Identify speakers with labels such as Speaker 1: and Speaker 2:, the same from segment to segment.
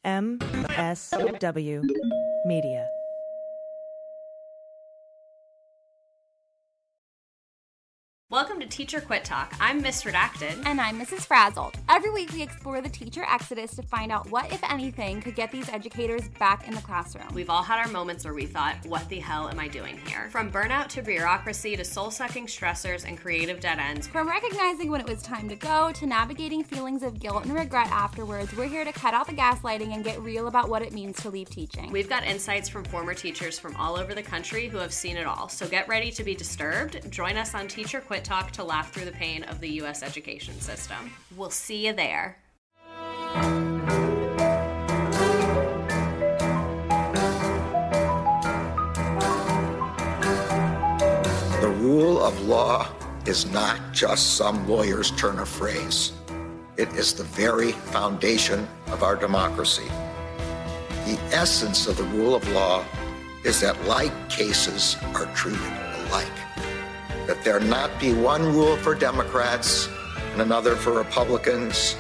Speaker 1: MSW Media.
Speaker 2: Welcome to Teacher Quit Talk. I'm Miss Redacted.
Speaker 3: And I'm Mrs. Frazzled. Every week we explore the teacher exodus to find out what, if anything, could get these educators back in the classroom.
Speaker 2: We've all had our moments where we thought, what the hell am I doing here? From burnout to bureaucracy to soul-sucking stressors and creative dead ends.
Speaker 3: From recognizing when it was time to go to navigating feelings of guilt and regret afterwards, we're here to cut out the gaslighting and get real about what it means to leave teaching.
Speaker 2: We've got insights from former teachers from all over the country who have seen it all. So get ready to be disturbed. Join us on Teacher Quit Talk to laugh through the pain of the U.S. education system. We'll see you there.
Speaker 4: The rule of law is not just some lawyer's turn of phrase. It is the very foundation of our democracy. The essence of the rule of law is that like cases are treated alike. That there not be one rule for Democrats and another for Republicans,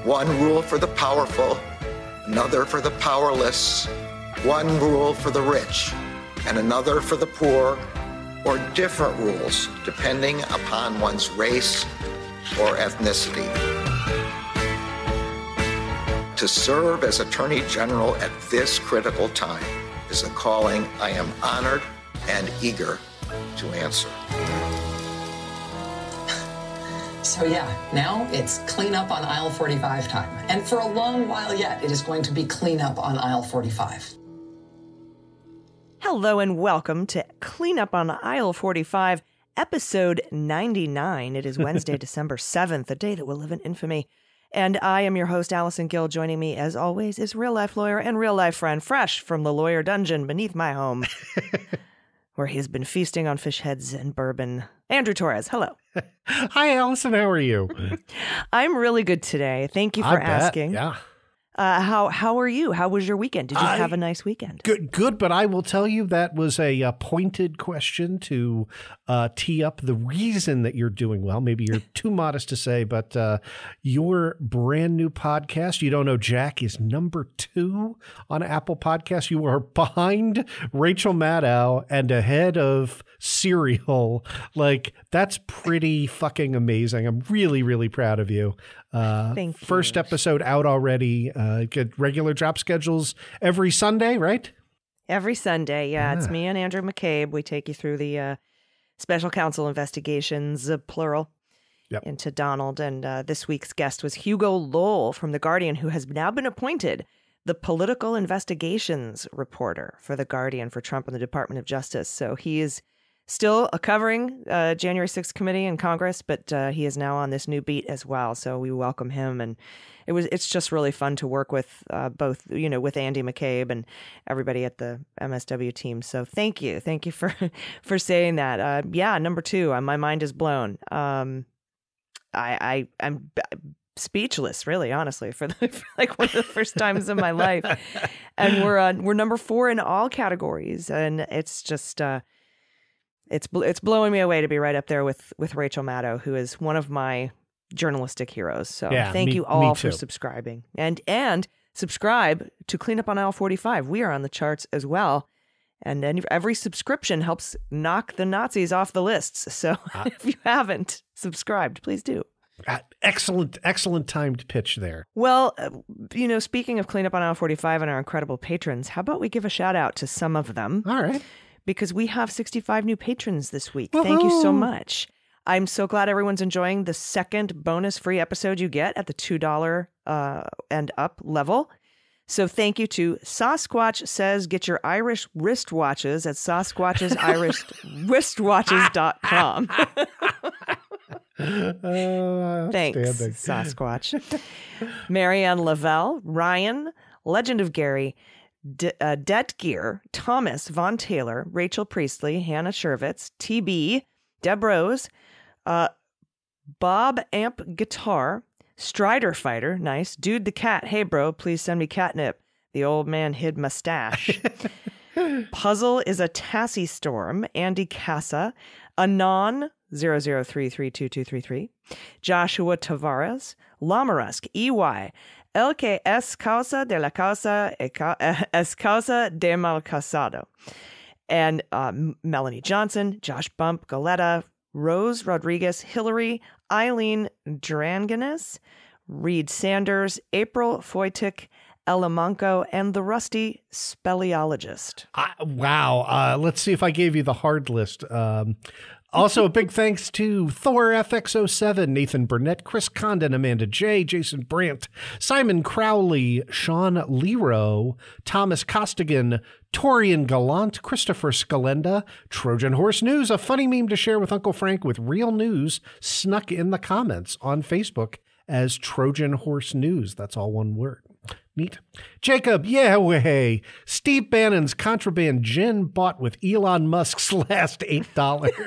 Speaker 4: one rule for the powerful, another for the powerless, one rule for the rich and another for the poor, or different rules depending upon one's race or ethnicity. To serve as Attorney General at this critical time is a calling I am honored and eager to answer.
Speaker 5: So yeah, now it's clean up on aisle 45 time. And for a long while yet, it is going to be clean up on aisle 45.
Speaker 1: Hello and welcome to Clean Up on Aisle 45, episode 99. It is Wednesday, December 7th, a day that will live in infamy. And I am your host, Allison Gill. Joining me, as always, is real-life lawyer and real-life friend, fresh from the lawyer dungeon beneath my home, where he's been feasting on fish heads and bourbon. Andrew Torrez, hello.
Speaker 6: Hi, Allison. How are you?
Speaker 1: I'm really good today. Thank you for asking.
Speaker 6: Yeah.
Speaker 1: How are you? How was your weekend? Did you have a nice weekend?
Speaker 6: Good. But I will tell you that was a pointed question to tee up the reason that you're doing well. Maybe you're too modest to say, but your brand new podcast, You Don't Know Jack, is number 2 on Apple Podcasts. You are behind Rachel Maddow and ahead of Serial. Like, that's pretty fucking amazing. I'm really, really proud of you.
Speaker 1: Thank you.
Speaker 6: First episode out already. Get regular drop schedules every Sunday, right?
Speaker 1: Every Sunday, yeah. It's me and Andrew McCabe. We take you through the special counsel investigations, plural, into Donald. And this week's guest was Hugo Lowell from The Guardian, who has now been appointed the political investigations reporter for The Guardian for Trump and the Department of Justice. So he is still covering January 6th committee in Congress, but he is now on this new beat as well. So we welcome him, and it's just really fun to work with both, with Andy McCabe and everybody at the MSW team. So thank you for saying that. Number 2, my mind is blown. I'm speechless, really, honestly, for like one of the first times in my life, and we're number 4 in all categories, and it's just. It's blowing me away to be right up there with Rachel Maddow, who is one of my journalistic heroes. So thank you all for subscribing. And subscribe to Clean Up on Aisle 45. We are on the charts as well. And every subscription helps knock the Nazis off the lists. So if you haven't subscribed, please do.
Speaker 6: Excellent timed pitch there.
Speaker 1: Well, speaking of Clean Up on Aisle 45 and our incredible patrons, how about we give a shout out to some of them?
Speaker 6: All right.
Speaker 1: Because we have 65 new patrons this week.
Speaker 6: Woo-hoo!
Speaker 1: Thank you so much. I'm so glad everyone's enjoying the second bonus free episode you get at the $2 and up level. So thank you to Sasquatch Says, get your Irish wristwatches at SasquatchesIrishWristwatches.com. Thanks, Sasquatch. Marianne Lavelle, Ryan, Legend of Gary, Debt Gear, Thomas Von Taylor, Rachel Priestley, Hannah Shervitz, TB, Deb Rose, Bob Amp Guitar, Strider Fighter, nice, Dude the Cat, hey bro, please send me catnip, the old man hid mustache, Puzzle is a Tassie Storm, Andy Casa, Anon 00332233, Joshua Tavares, Lamarusk, EY, el que es causa de la causa es causa de mal casado. And Melanie Johnson, Josh Bump, Galetta, Rose Rodriguez, Hillary, Eileen Dranganis, Reed Sanders, April Foytik, Ella Manco, and the Rusty Speleologist.
Speaker 6: Wow. Let's see if I gave you the hard list. Also, a big thanks to Thor FX07, Nathan Burnett, Chris Condon, Amanda J, Jason Brandt, Simon Crowley, Sean Lero, Thomas Costigan, Torian Gallant, Christopher Scalenda, Trojan Horse News, a funny meme to share with Uncle Frank with real news snuck in the comments on Facebook as Trojan Horse News. That's all one word. Neat. Jacob, yeah way. Steve Bannon's contraband gin bought with Elon Musk's last $8.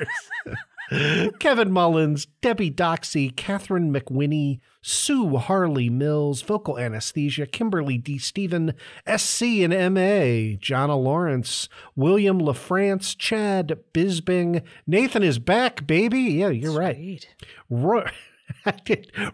Speaker 6: Kevin Mullins, Debbie Doxey, Catherine McWinney, Sue Harley Mills, Vocal Anesthesia, Kimberly D. Stephen, SC and MA, Jonna Lawrence, William LaFrance, Chad Bisbing, Nathan is back, baby. Yeah, you're right.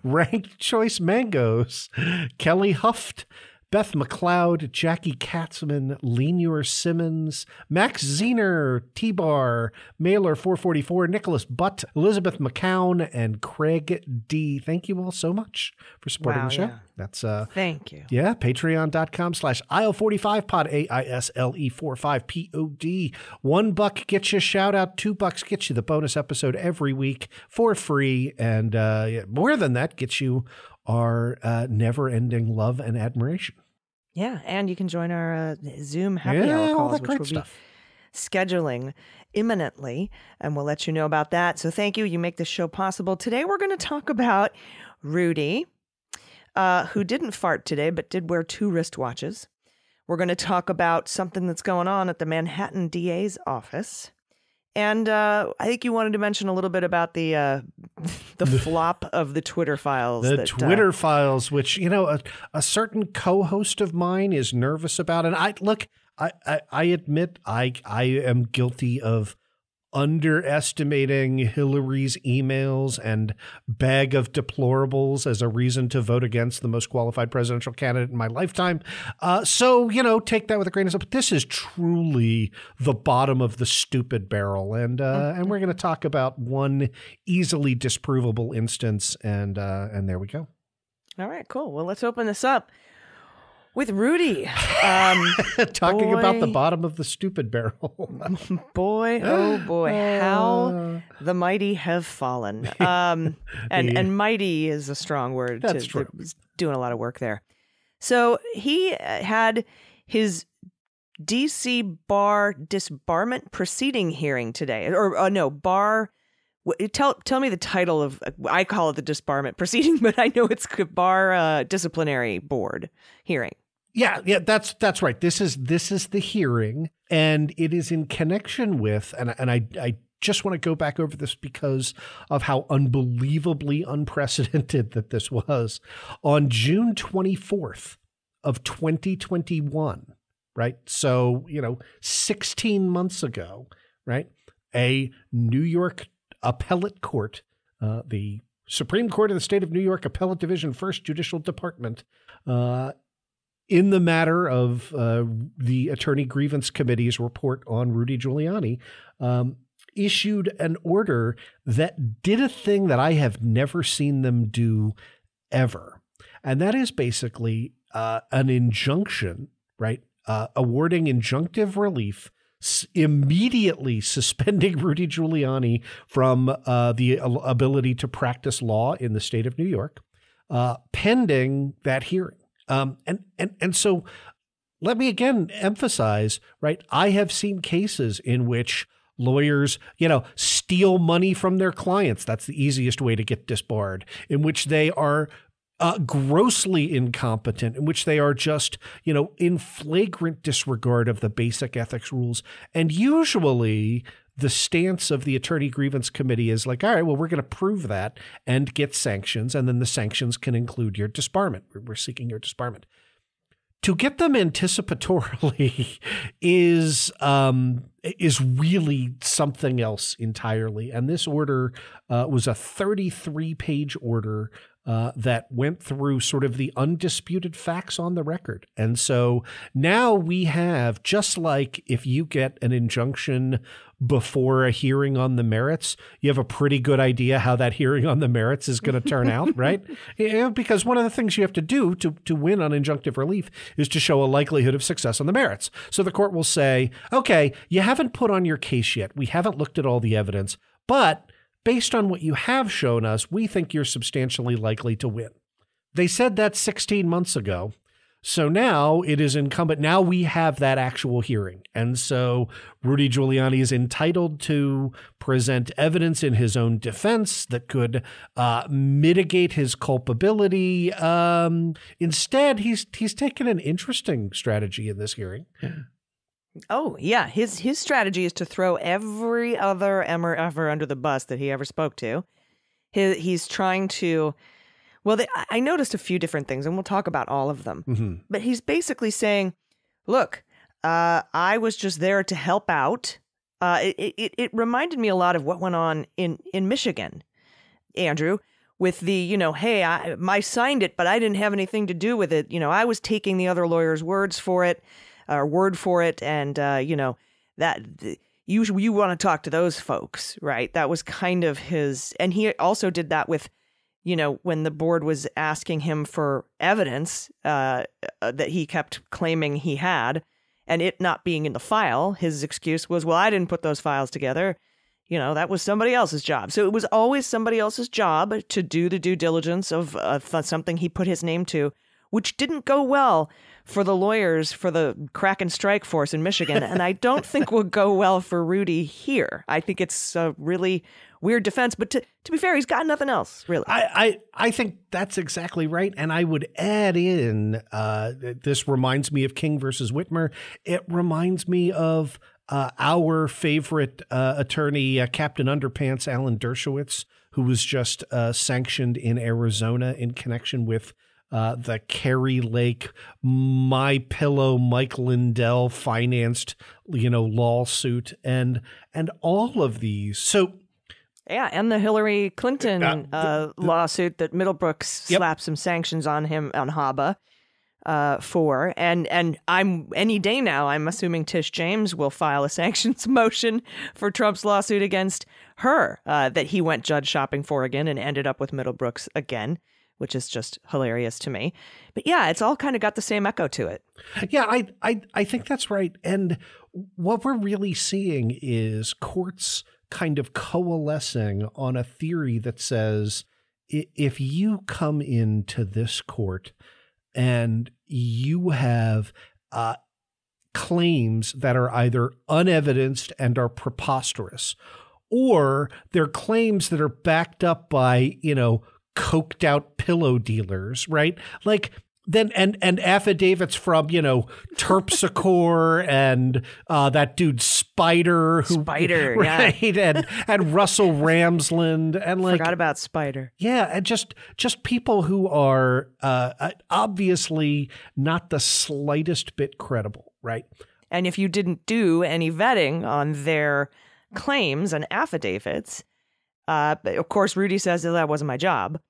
Speaker 6: Ranked Choice Mangoes, Kelly Huft, Beth McLeod, Jackie Katzman, Lenior Simmons, Max Zener, T-Bar, Mailer 444, Nicholas Butt, Elizabeth McCown, and Craig D. Thank you all so much for supporting the show.
Speaker 1: Yeah.
Speaker 6: That's
Speaker 1: thank you.
Speaker 6: Yeah, patreon.com/aisle45pod, AISLE45POD. $1 gets you a shout out, $2 gets you the bonus episode every week for free, and more than that gets you our never-ending love and admiration.
Speaker 1: Yeah, and you can join our Zoom happy hour calls, which we'll be scheduling imminently, and we'll let you know about that. So thank you. You make this show possible. Today we're going to talk about Rudy, who didn't fart today, but did wear 2 wristwatches. We're going to talk about something that's going on at the Manhattan DA's office. And I think you wanted to mention a little bit about the flop of the Twitter files.
Speaker 6: The Twitter files, which, a certain co-host of mine is nervous about. And I admit I am guilty of underestimating Hillary's emails and bag of deplorables as a reason to vote against the most qualified presidential candidate in my lifetime. So, take that with a grain of salt. But this is truly the bottom of the stupid barrel. And we're going to talk about one easily disprovable instance. And there we go.
Speaker 1: All right, cool. Well, let's open this up with Rudy.
Speaker 6: Talking about the bottom of the stupid barrel.
Speaker 1: Boy, oh boy, how the mighty have fallen. And mighty is a strong word.
Speaker 6: That's true.
Speaker 1: Doing a lot of work there. So he had his DC bar disbarment proceeding hearing today. Tell me the title of, I call it the disbarment proceeding, but I know it's bar disciplinary board hearing.
Speaker 6: Yeah, that's right. This is the hearing, and it is in connection with, and I just want to go back over this because of how unbelievably unprecedented that this was. On June 24th of 2021, right? So, 16 months ago, right? A New York appellate court, the Supreme Court of the State of New York Appellate Division, First Judicial Department, in the matter of the Attorney Grievance Committee's report on Rudy Giuliani, issued an order that did a thing that I have never seen them do ever. And that is basically an injunction, right? Awarding injunctive relief, immediately suspending Rudy Giuliani from the ability to practice law in the state of New York, pending that hearing. And so let me again emphasize, right? I have seen cases in which lawyers, steal money from their clients. That's the easiest way to get disbarred, in which they are grossly incompetent, in which they are just, in flagrant disregard of the basic ethics rules. And usually the stance of the Attorney Grievance Committee is like, all right, well, we're going to prove that and get sanctions, and then the sanctions can include your disbarment. We're seeking your disbarment. To get them anticipatorily is really something else entirely. And this order was a 33-page order that went through sort of the undisputed facts on the record. And so now we have, just like if you get an injunction before a hearing on the merits, you have a pretty good idea how that hearing on the merits is going to turn out, right? Because one of the things you have to do to win on injunctive relief is to show a likelihood of success on the merits. So the court will say, okay, you haven't put on your case yet. We haven't looked at all the evidence, but based on what you have shown us, we think you're substantially likely to win. They said that 16 months ago. So now it is incumbent. Now we have that actual hearing. And so Rudy Giuliani is entitled to present evidence in his own defense that could mitigate his culpability. Instead, he's taken an interesting strategy in this hearing.
Speaker 1: Oh, yeah. His strategy is to throw every other ever under the bus that he ever spoke to. He's trying to... Well, I noticed a few different things, and we'll talk about all of them. Mm-hmm. But he's basically saying, look, I was just there to help out. It reminded me a lot of what went on in Michigan, Andrew, with the, hey, I signed it, but I didn't have anything to do with it. I was taking the other lawyer's word for it, and, that you want to talk to those folks, right? That was kind of his, and he also did that with, when the board was asking him for evidence that he kept claiming he had, and it not being in the file, his excuse was, well, I didn't put those files together. That was somebody else's job. So it was always somebody else's job to do the due diligence of something he put his name to, which didn't go well for the lawyers for the crack and strike force in Michigan. And I don't think will go well for Rudy here. I think it's a really weird defense. But to be fair, he's got nothing else, really.
Speaker 6: I think that's exactly right. And I would add in, this reminds me of King versus Whitmer. It reminds me of our favorite attorney, Captain Underpants, Alan Dershowitz, who was just sanctioned in Arizona in connection with the Kerry Lake, My Pillow, Mike Lindell financed, lawsuit and all of these. So,
Speaker 1: yeah, and the Hillary Clinton lawsuit that Middlebrooks slapped some sanctions on him on HABA for, and I'm any day now. I'm assuming Tish James will file a sanctions motion for Trump's lawsuit against her that he went judge shopping for again and ended up with Middlebrooks again, which is just hilarious to me. But yeah, it's all kind of got the same echo to it.
Speaker 6: Yeah, I think that's right. And what we're really seeing is courts kind of coalescing on a theory that says, if you come into this court and you have claims that are either unevidenced and are preposterous, or they're claims that are backed up by, coked out pillow dealers, right? Like then and affidavits from, Terpsichore and that dude Spider, right?
Speaker 1: Yeah.
Speaker 6: and Russell Ramsland and
Speaker 1: forgot about Spider.
Speaker 6: Yeah, and just people who are obviously not the slightest bit credible, right?
Speaker 1: And if you didn't do any vetting on their claims and affidavits, of course, Rudy says that wasn't my job.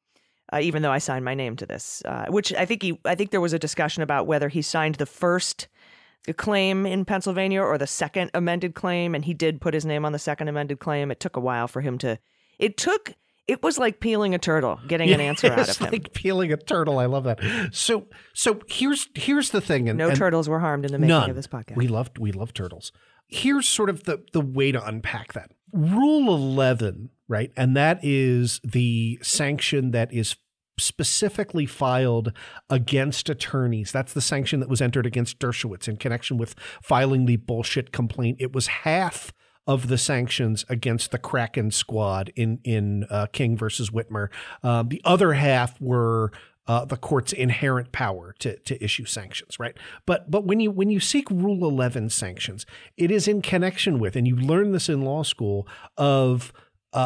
Speaker 1: Even though I signed my name to this, which I think there was a discussion about whether he signed the first claim in Pennsylvania or the second amended claim, and he did put his name on the second amended claim. It took a while for him to. It was like peeling a turtle, getting an answer out of him.
Speaker 6: It's like peeling a turtle. I love that. So here's the thing.
Speaker 1: And turtles were harmed in the making of this podcast.
Speaker 6: We love turtles. Here's sort of the way to unpack that. Rule 11, right? And that is the sanction that is specifically filed against attorneys. That's the sanction that was entered against Dershowitz in connection with filing the bullshit complaint. It was half of the sanctions against the Kraken squad in King versus Whitmer. The other half were the court's inherent power to issue sanctions, right? But when you seek Rule 11 sanctions, it is in connection with, and you learn this in law school, of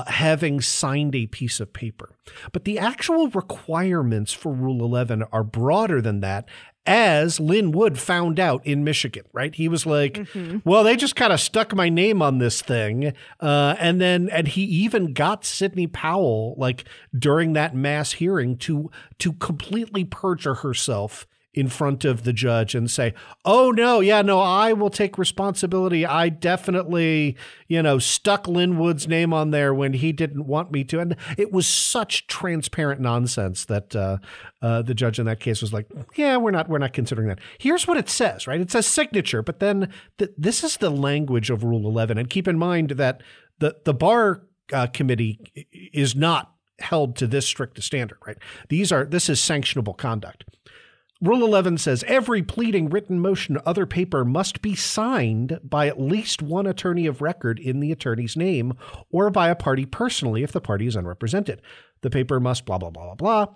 Speaker 6: having signed a piece of paper. But the actual requirements for Rule 11 are broader than that, as Lin Wood found out in Michigan, right? He was like, well, they just kind of stuck my name on this thing. And he even got Sidney Powell, like during that mass hearing, to completely perjure herself in front of the judge and say, oh, no, I will take responsibility. I definitely, stuck Lin Wood's name on there when he didn't want me to. And it was such transparent nonsense that the judge in that case was like, yeah, we're not considering that. Here's what it says, right? It says signature, but then this is the language of Rule 11. And keep in mind that the bar committee is not held to this strict a standard, right? This is sanctionable conduct. Rule 11 says every pleading, written motion, or other paper must be signed by at least one attorney of record in the attorney's name or by a party personally if the party is unrepresented. The paper must blah, blah, blah, blah, blah.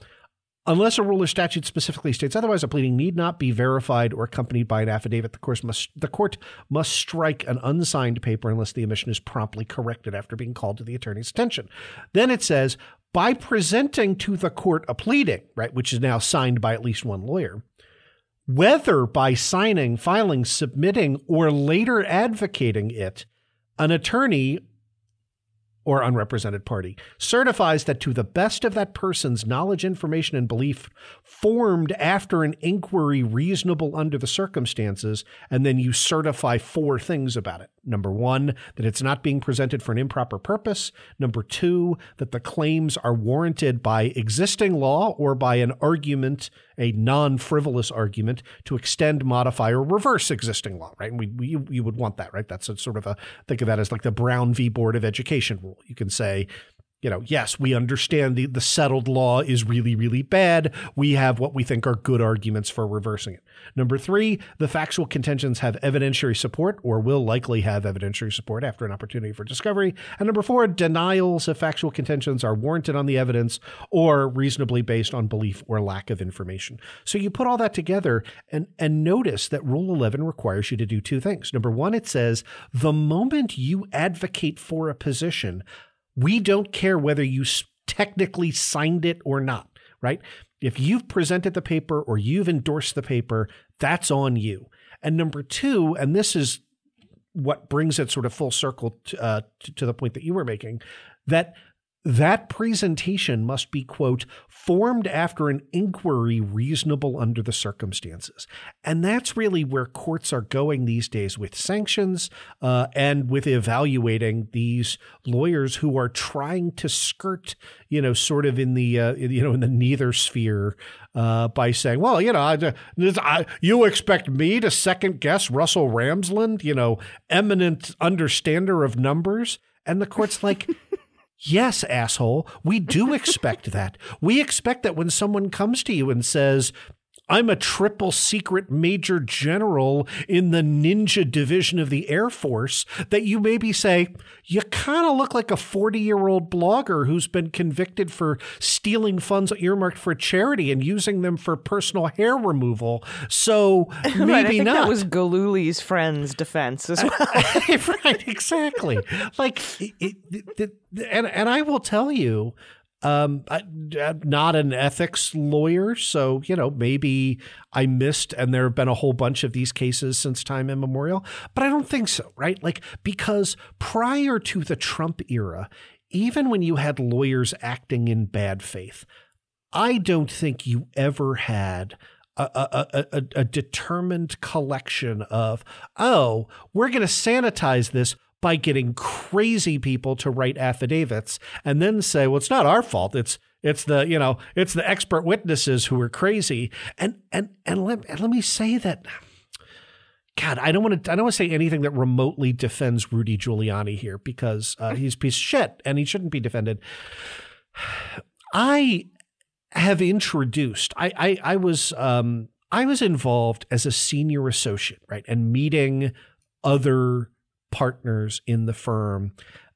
Speaker 6: Unless a rule or statute specifically states otherwise, a pleading need not be verified or accompanied by an affidavit. The court must strike an unsigned paper unless the omission is promptly corrected after being called to the attorney's attention. Then it says, by presenting to the court a pleading, right, which is now signed by at least one lawyer, whether by signing, filing, submitting, or later advocating it, an attorney or unrepresented party certifies that to the best of that person's knowledge, information, and belief formed after an inquiry reasonable under the circumstances, and then you certify 4 things about it. Number 1, that it's not being presented for an improper purpose. Number 2, that the claims are warranted by existing law or by an argument, a non-frivolous argument, to extend, modify, or reverse existing law, right? And you would want that, right? That's think of that as like the Brown v. Board of Education rule. You can say, yes, we understand the settled law is really, really bad. We have what we think are good arguments for reversing it. Number 3, the factual contentions have evidentiary support or will likely have evidentiary support after an opportunity for discovery. And number 4, denials of factual contentions are warranted on the evidence or reasonably based on belief or lack of information. So you put all that together and notice that Rule 11 requires you to do 2 things. Number 1, it says the moment you advocate for a position, we don't care whether you technically signed it or not, right? If you've presented the paper or you've endorsed the paper, that's on you. And number 2, and this is what brings it sort of full circle to the point that you were making, that presentation must be, quote, formed after an inquiry reasonable under the circumstances. And that's really where courts are going these days with sanctions and with evaluating these lawyers who are trying to skirt, sort of in the, in the neither sphere by saying, well, you expect me to second guess Russell Ramsland, eminent understander of numbers. And the court's like, yes, asshole, we do expect that. We expect that when someone comes to you and says, I'm a triple secret major general in the ninja division of the Air Force, that you maybe say, you kind of look like a 40-year-old blogger who's been convicted for stealing funds earmarked for charity and using them for personal hair removal. So maybe
Speaker 1: right, I think
Speaker 6: not.
Speaker 1: That was Galooly's friend's defense as well.
Speaker 6: Right, exactly. Like, and I will tell you, I'm not an ethics lawyer, so, maybe I missed, and there have been a whole bunch of these cases since time immemorial, but I don't think so, right? Like, because prior to the Trump era, even when you had lawyers acting in bad faith, I don't think you ever had a determined collection of, oh, we're going to sanitize this by getting crazy people to write affidavits and then say, well, it's not our fault. It's the expert witnesses who are crazy. And let me say that, God, I don't want to say anything that remotely defends Rudy Giuliani here, because he's a piece of shit and he shouldn't be defended. I have introduced, I was involved as a senior associate, right, and meeting other partners in the firm.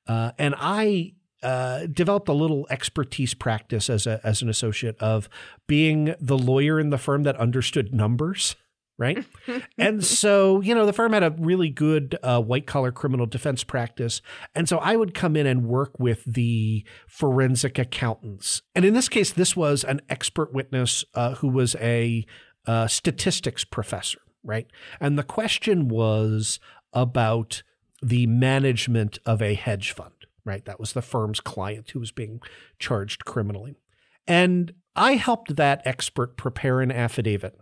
Speaker 6: And I developed a little expertise practice as an associate of being the lawyer in the firm that understood numbers, right? And so, the firm had a really good white collar criminal defense practice. And so I would come in and work with the forensic accountants. And in this case, this was an expert witness who was a statistics professor, right? And the question was about the management of a hedge fund, right? That was the firm's client who was being charged criminally. And I helped that expert prepare an affidavit.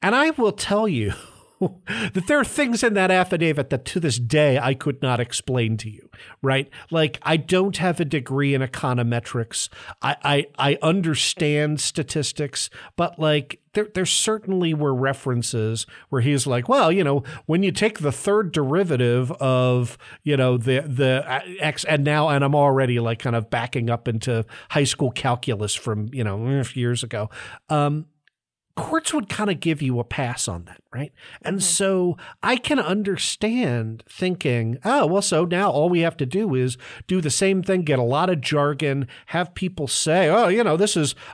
Speaker 6: And I will tell you that there are things in that affidavit that to this day I could not explain to you, right? Like, I don't have a degree in econometrics. I understand statistics, but like there certainly were references where he's like, well, when you take the third derivative of, the X, and I'm already like kind of backing up into high school calculus from, years ago. Courts would kind of give you a pass on that, right? And so I can understand thinking, oh, well, so now all we have to do is do the same thing, get a lot of jargon, have people say, oh,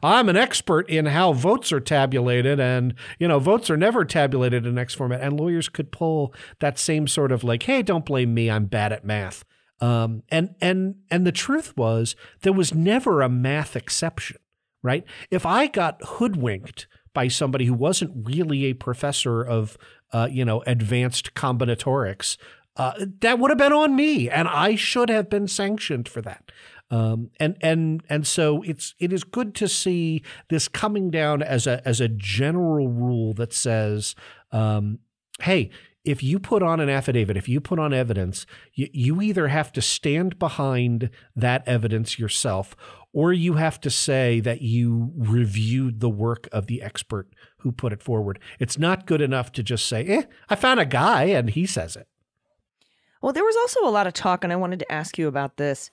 Speaker 6: I'm an expert in how votes are tabulated, and, votes are never tabulated in X format. And lawyers could pull that same sort of like, hey, don't blame me, I'm bad at math. And the truth was there was never a math exception, right? If I got hoodwinked by somebody who wasn't really a professor of, advanced combinatorics, that would have been on me, and I should have been sanctioned for that. And so it is good to see this coming down as a general rule that says, hey, if you put on an affidavit, if you put on evidence, you either have to stand behind that evidence yourself, or you have to say that you reviewed the work of the expert who put it forward. It's not good enough to just say, I found a guy and he says it.
Speaker 1: Well, there was also a lot of talk, and I wanted to ask you about this,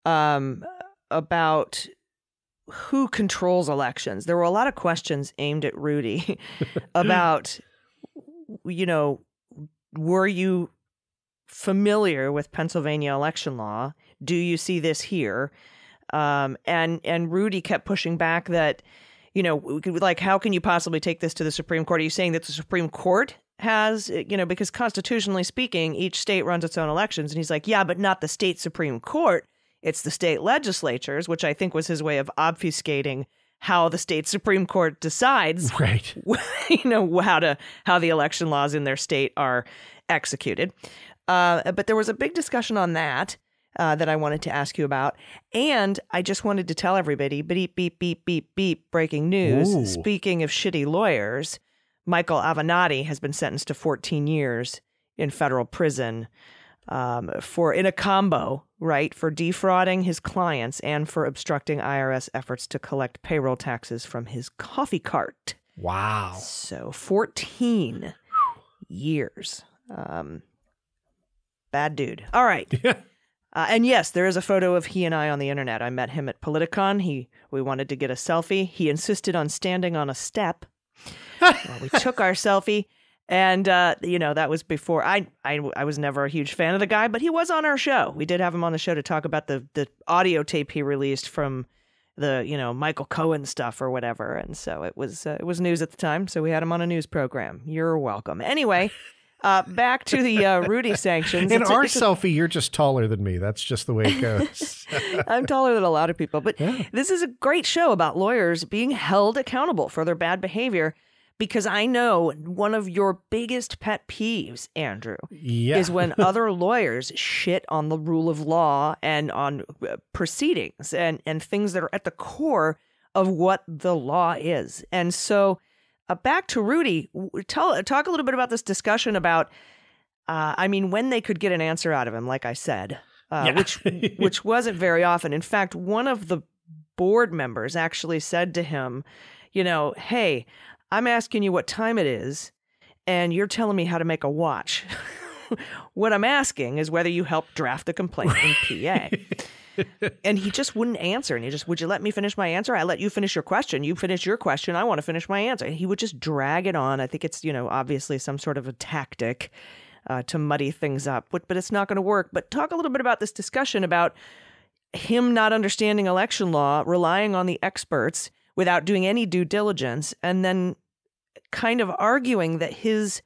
Speaker 1: about who controls elections. There were a lot of questions aimed at Rudy about, were you familiar with Pennsylvania election law? Do you see this here? And Rudy kept pushing back that, how can you possibly take this to the Supreme Court? Are you saying that the Supreme Court has, because constitutionally speaking, each state runs its own elections. And he's like, yeah, but not the state Supreme Court. It's the state legislatures, which I think was his way of obfuscating how the state Supreme Court decides,
Speaker 6: right?
Speaker 1: How the election laws in their state are executed. But there was a big discussion on that that I wanted to ask you about. And I just wanted to tell everybody, beep, beep, beep, beep, beep, breaking news.
Speaker 6: Ooh.
Speaker 1: Speaking of shitty lawyers, Michael Avenatti has been sentenced to 14 years in federal prison in a combo, right, for defrauding his clients and for obstructing IRS efforts to collect payroll taxes from his coffee cart.
Speaker 6: Wow.
Speaker 1: So 14 years. Bad dude. All right. And yes, there is a photo of he and I on the internet. I met him at Politicon. We wanted to get a selfie. He insisted on standing on a step. We took our selfie. And, that was before I was never a huge fan of the guy, but he was on our show. We did have him on the show to talk about the audio tape he released from the, Michael Cohen stuff or whatever. And so it was news at the time. So we had him on a news program. You're welcome. Anyway, back to the Rudy sanctions.
Speaker 6: In our selfie, you're just taller than me. That's just the way it goes.
Speaker 1: I'm taller than a lot of people. But This is a great show about lawyers being held accountable for their bad behavior. Because I know one of your biggest pet peeves, Andrew, is when other lawyers shit on the rule of law and on proceedings and things that are at the core of what the law is. And so back to Rudy, talk a little bit about this discussion about, when they could get an answer out of him, like I said, which wasn't very often. In fact, one of the board members actually said to him, hey, I'm asking you what time it is, and you're telling me how to make a watch. What I'm asking is whether you helped draft the complaint in PA. And he just wouldn't answer. And he just, would you let me finish my answer? I let you finish your question. You finish your question. I want to finish my answer. And he would just drag it on. I think it's, obviously some sort of a tactic to muddy things up. But it's not going to work. But talk a little bit about this discussion about him not understanding election law, relying on the experts, without doing any due diligence, and then kind of arguing that his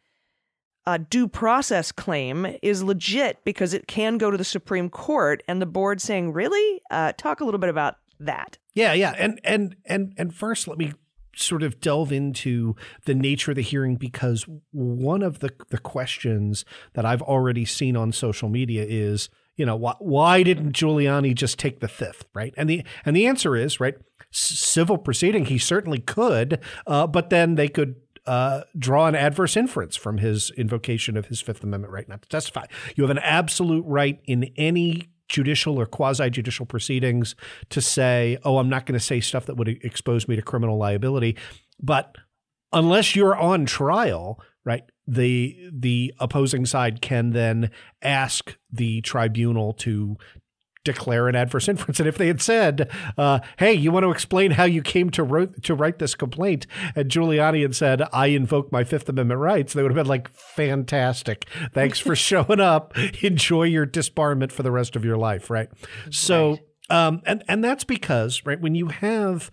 Speaker 1: due process claim is legit because it can go to the Supreme Court, and the board saying, really? Talk a little bit about that.
Speaker 6: Yeah. And first, let me sort of delve into the nature of the hearing, because one of the questions that I've already seen on social media is, why didn't Giuliani just take the fifth, right? And the answer is, right, civil proceeding, he certainly could, but then they could draw an adverse inference from his invocation of his Fifth Amendment right not to testify. You have an absolute right in any judicial or quasi-judicial proceedings to say, I'm not going to say stuff that would expose me to criminal liability. But unless you're on trial, right, the opposing side can then ask the tribunal to declare an adverse inference. And if they had said, hey, you want to explain how you came to write this complaint? And Giuliani had said, I invoke my Fifth Amendment rights, they would have been like, fantastic. Thanks for showing up. Enjoy your disbarment for the rest of your life, right? So, and that's because, right, when you have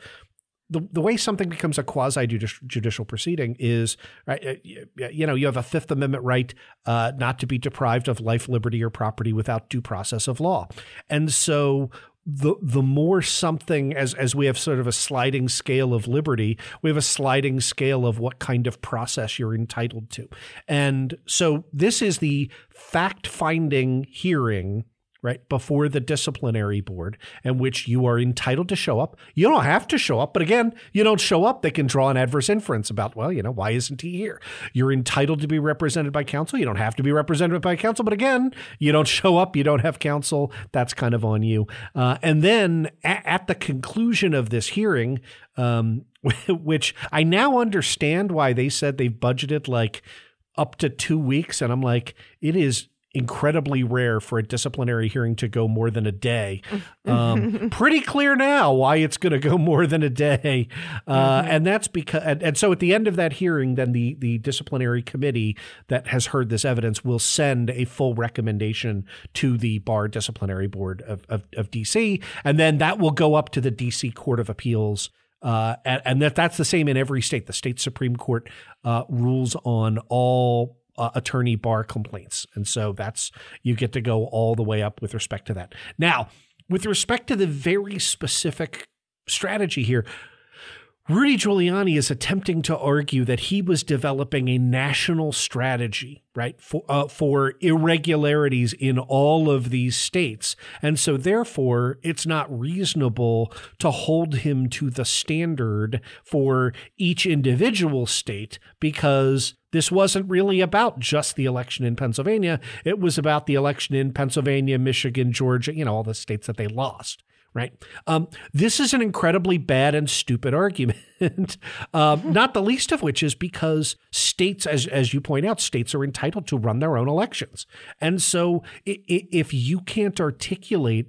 Speaker 6: the way something becomes a quasi-judicial proceeding is, right, you have a Fifth Amendment right not to be deprived of life, liberty, or property without due process of law. And so the more something, as we have sort of a sliding scale of liberty, we have a sliding scale of what kind of process you're entitled to. And so this is the fact-finding hearing, right, before the disciplinary board, in which you are entitled to show up. You don't have to show up, but again, you don't show up, they can draw an adverse inference about, why isn't he here? You're entitled to be represented by counsel. You don't have to be represented by counsel, but again, you don't show up, you don't have counsel. That's kind of on you. And then at the conclusion of this hearing, which I now understand why they said they've budgeted like up to 2 weeks, and I'm like, it is incredibly rare for a disciplinary hearing to go more than a day. Pretty clear now why it's going to go more than a day. And that's because, and so at the end of that hearing, then the disciplinary committee that has heard this evidence will send a full recommendation to the Bar Disciplinary Board of DC. And then that will go up to the DC Court of Appeals. And that's the same in every state. The state Supreme Court rules on all attorney bar complaints. And so you get to go all the way up with respect to that. Now, with respect to the very specific strategy here, Rudy Giuliani is attempting to argue that he was developing a national strategy, right, for irregularities in all of these states. And so therefore, it's not reasonable to hold him to the standard for each individual state, because this wasn't really about just the election in Pennsylvania. It was about the election in Pennsylvania, Michigan, Georgia, all the states that they lost. Right. This is an incredibly bad and stupid argument, not the least of which is because states, as you point out, states are entitled to run their own elections. And so if you can't articulate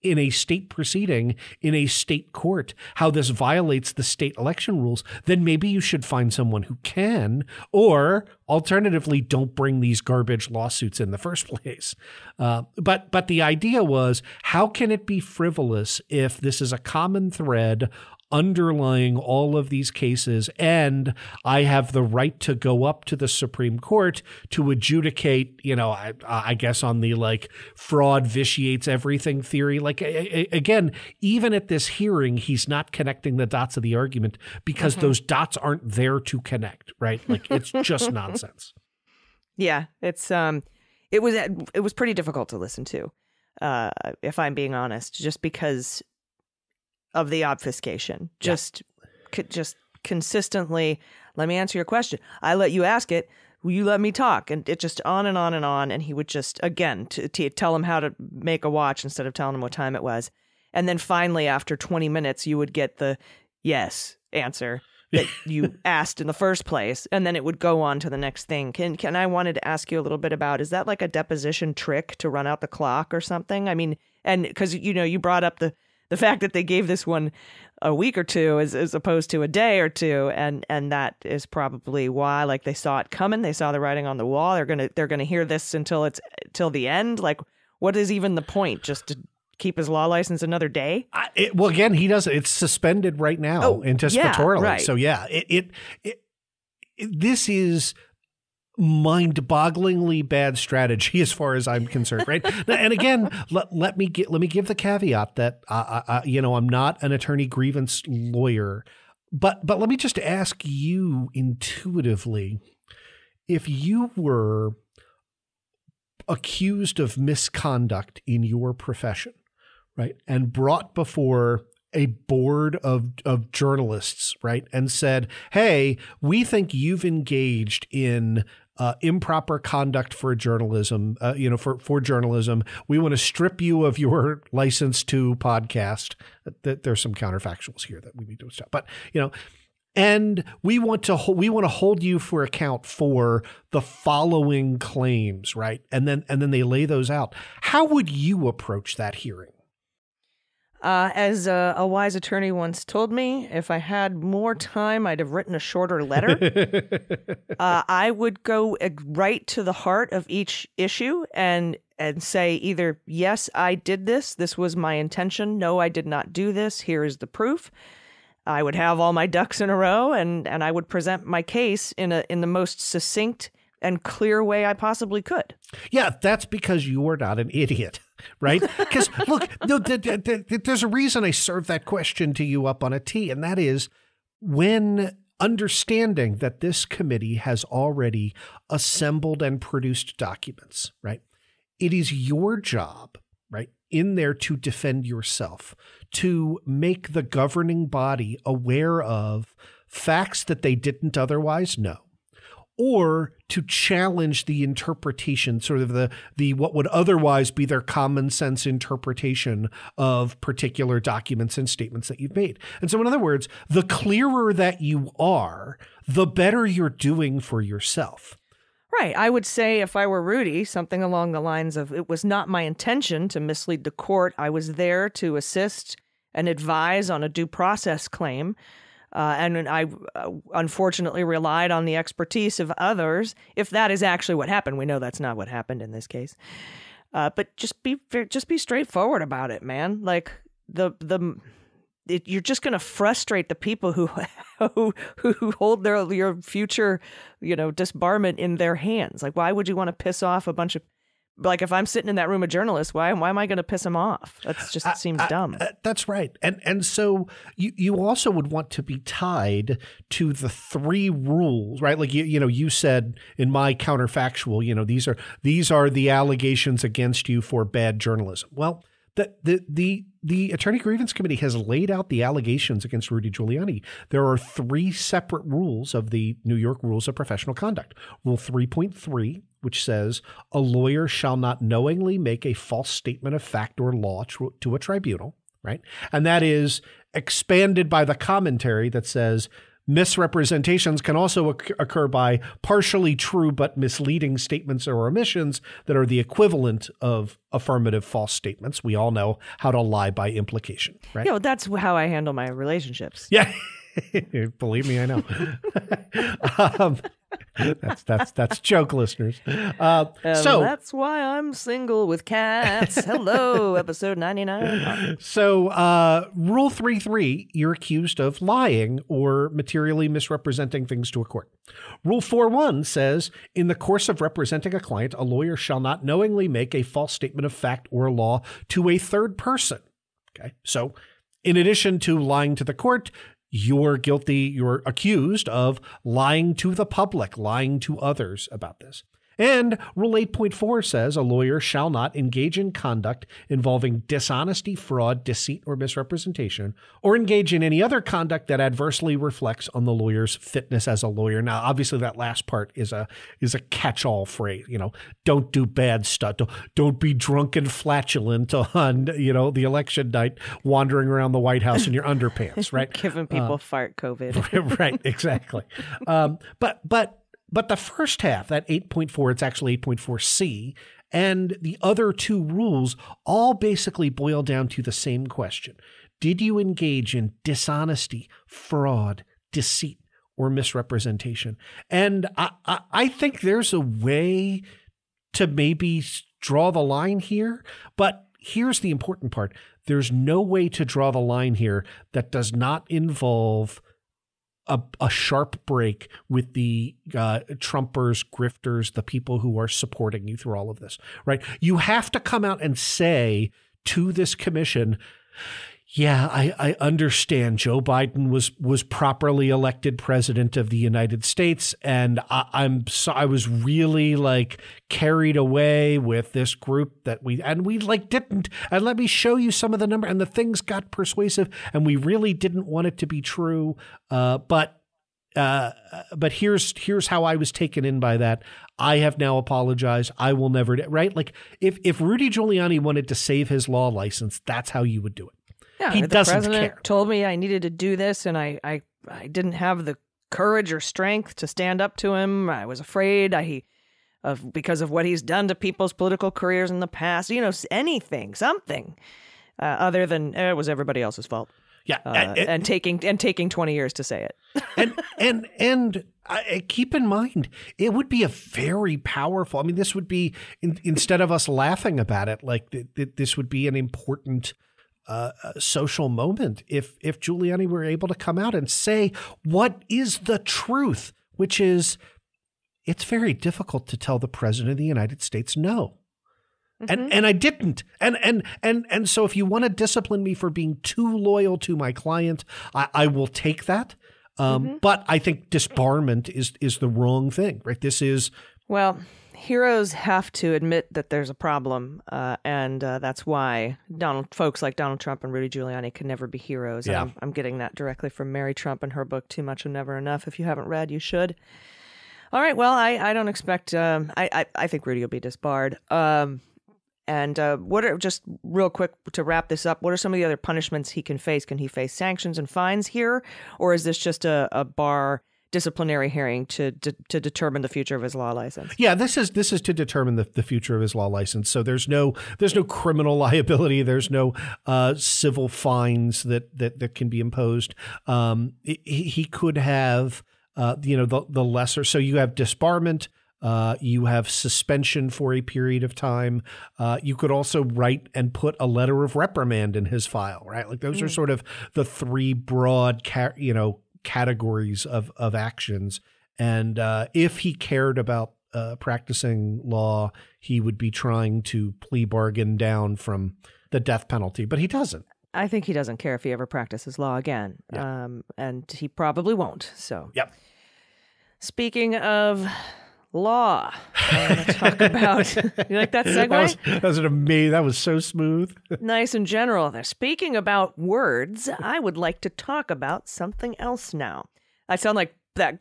Speaker 6: in a state proceeding, in a state court, how this violates the state election rules, then maybe you should find someone who can, or alternatively, don't bring these garbage lawsuits in the first place. But the idea was, how can it be frivolous if this is a common thread underlying all of these cases, and I have the right to go up to the Supreme Court to adjudicate, I guess on the like fraud vitiates everything theory. Like, again, even at this hearing, he's not connecting the dots of the argument because those dots aren't there to connect, right? Like, it's just nonsense.
Speaker 1: Yeah, it was pretty difficult to listen to, if I'm being honest, just because of the obfuscation. Just consistently, let me answer your question. I let you ask it. Will you let me talk? And it just on and on and on. And he would just, again, to tell him how to make a watch instead of telling him what time it was. And then finally, after 20 minutes, you would get the yes answer that you asked in the first place. And then it would go on to the next thing. Can I wanted to ask you a little bit about, is that like a deposition trick to run out the clock or something? I mean, and because, you brought up the fact that they gave this one a week or two as opposed to a day or two, and that is probably why, like, they saw it coming, they saw the writing on the wall. They're gonna hear this till the end. Like, what is even the point? Just to keep his law license another day?
Speaker 6: Well, again, he does. It's suspended right now anticipatorily.
Speaker 1: Yeah, right.
Speaker 6: So yeah, this is mind-bogglingly bad strategy as far as I'm concerned, right? And again, let me give the caveat that I'm not an attorney grievance lawyer, But let me just ask you intuitively, if you were accused of misconduct in your profession, right, and brought before a board of journalists, right, and said, hey, we think you've engaged in improper conduct for journalism, for journalism. We want to strip you of your license to podcast. There's some counterfactuals here that we need to stop. But, and we want to hold you for account for the following claims, right? And then they lay those out. How would you approach that hearing?
Speaker 1: As a wise attorney once told me, if I had more time, I'd have written a shorter letter. I would go right to the heart of each issue and say either, yes, I did this. This was my intention. No, I did not do this. Here is the proof. I would have all my ducks in a row, and I would present my case in the most succinct and clear way I possibly could.
Speaker 6: Yeah, that's because you are not an idiot, right? Because look, there's a reason I served that question to you up on a tee, and that is when understanding that this committee has already assembled and produced documents, right? It is your job, right, in there to defend yourself, to make the governing body aware of facts that they didn't otherwise know, or to challenge the interpretation, sort of the what would otherwise be their common sense interpretation of particular documents and statements that you've made. And so in other words, the clearer that you are, the better you're doing for yourself.
Speaker 1: Right. I would say if I were Rudy, something along the lines of, it was not my intention to mislead the court. I was there to assist and advise on a due process claim. And I unfortunately relied on the expertise of others. If that is actually what happened, we know that's not what happened in this case. But just be straightforward about it, man. Like you're just going to frustrate the people who hold your future, disbarment in their hands. Like, why would you want to piss off a bunch of, like, if I'm sitting in that room of journalists, why am I going to piss them off? That's just, it seems dumb.
Speaker 6: That's right. And so you also would want to be tied to the three rules, right? Like, you said in my counterfactual, these are the allegations against you for bad journalism. Well, the Attorney Grievance Committee has laid out the allegations against Rudy Giuliani. There are three separate rules of the New York Rules of Professional Conduct. Rule 3.3, which says a lawyer shall not knowingly make a false statement of fact or law to a tribunal, right? And that is expanded by the commentary that says misrepresentations can also occur by partially true but misleading statements or omissions that are the equivalent of affirmative false statements. We all know how to lie by implication, right?
Speaker 1: That's how I handle my relationships.
Speaker 6: Yeah. Believe me, I know. That's joke, listeners. So
Speaker 1: that's why I'm single with cats. Hello, episode 99.
Speaker 6: So Rule 3.3, you're accused of lying or materially misrepresenting things to a court. Rule 4.1 says, in the course of representing a client, a lawyer shall not knowingly make a false statement of fact or law to a third person. Okay, so in addition to lying to the court, you're accused of lying to the public, lying to others about this. And Rule 8.4 says a lawyer shall not engage in conduct involving dishonesty, fraud, deceit, or misrepresentation, or engage in any other conduct that adversely reflects on the lawyer's fitness as a lawyer. Now, obviously, that last part is a catch-all phrase. Don't do bad stuff. Don't be drunk and flatulent on the election night, wandering around the White House in your underpants, right?
Speaker 1: Giving people fart COVID.
Speaker 6: Right, exactly. But the first half, that 8.4, it's actually 8.4C, and the other two rules all basically boil down to the same question. Did you engage in dishonesty, fraud, deceit, or misrepresentation? And I think there's a way to maybe draw the line here, but here's the important part. There's no way to draw the line here that does not involve a sharp break with the Trumpers, grifters, the people who are supporting you through all of this, right? You have to come out and say to this commission, Yeah, I understand. Joe Biden was properly elected president of the United States, and I was really like carried away with this group that we like didn't. And let me show you some of the number, and the things got persuasive, and we really didn't want it to be true. But here's how I was taken in by that. I have now apologized. I will never, right? Like if Rudy Giuliani wanted to save his law license, that's how you would do it.
Speaker 1: Yeah,
Speaker 6: he doesn't care.
Speaker 1: The president told me I needed to do this, and I didn't have the courage or strength to stand up to him. I was afraid because of what he's done to people's political careers in the past. Anything, something other than it was everybody else's fault.
Speaker 6: Yeah,
Speaker 1: and taking 20 years to say
Speaker 6: it. and keep in mind, it would be a very powerful. I mean, this would be instead of us laughing about it, like this would be an important social moment if Giuliani were able to come out and say what is the truth, which is it's very difficult to tell the president of the United States no. Mm-hmm. And I didn't. And so if you want to discipline me for being too loyal to my client, I will take that. But I think disbarment is the wrong thing, right? This is
Speaker 1: heroes have to admit that there's a problem, and that's why folks like Donald Trump and Rudy Giuliani can never be heroes.
Speaker 6: Yeah.
Speaker 1: And I'm getting that directly from Mary Trump in her book, Too Much and Never Enough. If you haven't read, you should. All right, well, I don't expect I think Rudy will be disbarred. And just real quick to wrap this up, what are some of the other punishments he can face? Can he face sanctions and fines here, or is this just a bar disciplinary hearing to determine the future of his law license?
Speaker 6: Yeah, this is to determine the future of his law license. So there's no criminal liability. There's no civil fines that can be imposed. He could have the lesser. So you have disbarment. You have suspension for a period of time. You could also write and put a letter of reprimand in his file, right? Like those are sort of the three broad categories of actions. And if he cared about practicing law, he would be trying to plea bargain down from the death penalty, but he doesn't.
Speaker 1: I think he doesn't care if he ever practices law again, and he probably won't. So,
Speaker 6: yep.
Speaker 1: Speaking of law, I want to talk about. You like that segue?
Speaker 6: That was so smooth.
Speaker 1: Nice and general there. Speaking about words, I would like to talk about something else now. I sound like that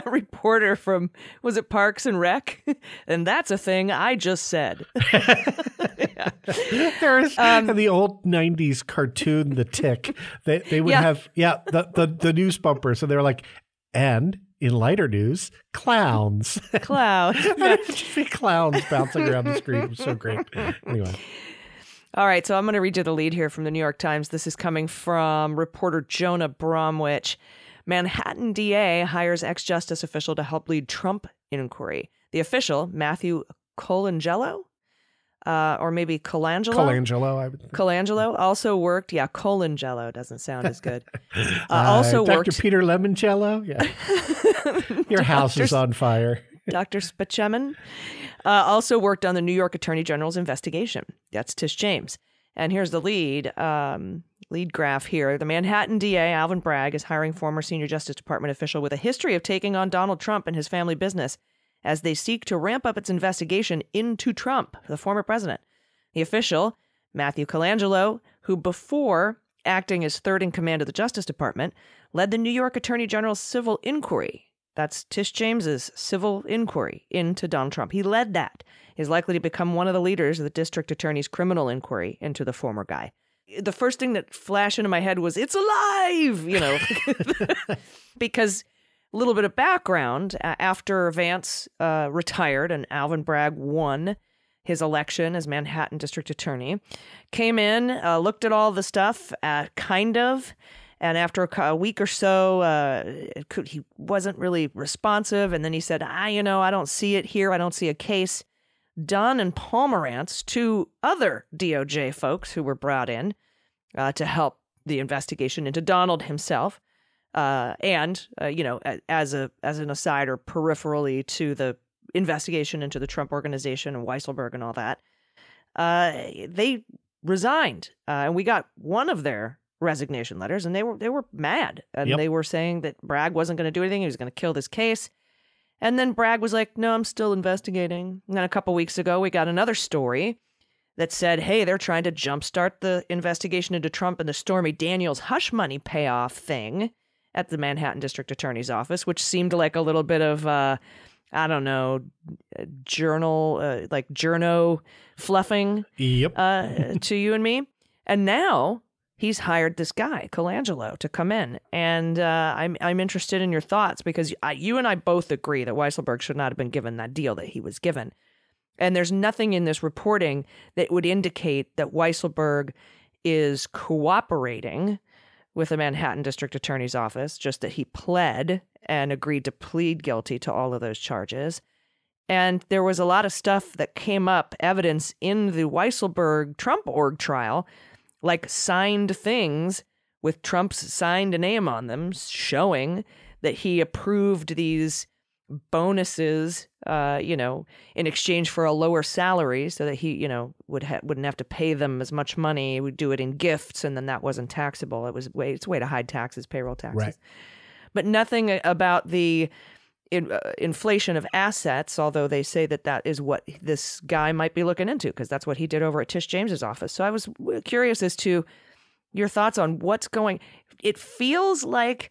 Speaker 1: reporter from, was it Parks and Rec? And that's a thing I just said.
Speaker 6: There is the old 90s cartoon, The Tick. They would have the news bumper. So they were like, and in lighter news, clowns.
Speaker 1: Clowns.
Speaker 6: Yeah. Just be clowns bouncing around the screen. It was so great. Anyway.
Speaker 1: All right, so I'm going to read you the lead here from the New York Times. This is coming from reporter Jonah Bromwich. Manhattan DA hires ex-justice official to help lead Trump inquiry. The official, Matthew Colangelo, or maybe Colangelo?
Speaker 6: Colangelo, I would think.
Speaker 1: Colangelo also worked. Yeah, Colangelo doesn't sound as good. Also
Speaker 6: Dr.
Speaker 1: worked.
Speaker 6: Peter Lemoncello? Yeah. Your house is on fire.
Speaker 1: Dr. Spaceman also worked on the New York Attorney General's investigation. That's Tish James. And here's the lead graph here. The Manhattan DA, Alvin Bragg, is hiring former senior Justice Department official with a history of taking on Donald Trump and his family business as they seek to ramp up its investigation into Trump, the former president. The official, Matthew Colangelo, who before acting as third in command of the Justice Department, led the New York Attorney General's civil inquiry. That's Tish James's civil inquiry into Donald Trump. He led that. He's likely to become one of the leaders of the district attorney's criminal inquiry into the former guy. The first thing that flashed into my head was, it's alive, because a little bit of background, after Vance retired and Alvin Bragg won his election as Manhattan district attorney, came in, looked at all the stuff, kind of, and after a week or so, he wasn't really responsive. And then he said, I don't see it here. I don't see a case. Dunn and Pomerantz, two other DOJ folks who were brought in to help the investigation into Donald himself, and as an aside or peripherally to the investigation into the Trump organization and Weisselberg and all that, they resigned, and we got one of their resignation letters, and they were mad. And they were saying that Bragg wasn't going to do anything. He was going to kill this case. And then Bragg was like, no, I'm still investigating. And then a couple weeks ago, we got another story that said, hey, they're trying to jumpstart the investigation into Trump and the Stormy Daniels hush money payoff thing at the Manhattan District Attorney's Office, which seemed like a little bit of, journo fluffing to you and me. And now he's hired this guy, Colangelo, to come in. And I'm interested in your thoughts because you and I both agree that Weisselberg should not have been given that deal that he was given. And there's nothing in this reporting that would indicate that Weisselberg is cooperating with the Manhattan District Attorney's Office, just that he pled and agreed to plead guilty to all of those charges. And there was a lot of stuff that came up, evidence in the Weisselberg-Trump org trial, like signed things with Trump's signed name on them, showing that he approved these bonuses, in exchange for a lower salary so that he, wouldn't have to pay them as much money. He would do it in gifts, and then that wasn't taxable. It's a way to hide taxes, payroll taxes. Right. But nothing about the inflation of assets, although they say that is what this guy might be looking into, because that's what he did over at Tish James's office. So I was curious as to your thoughts on what's going. It feels like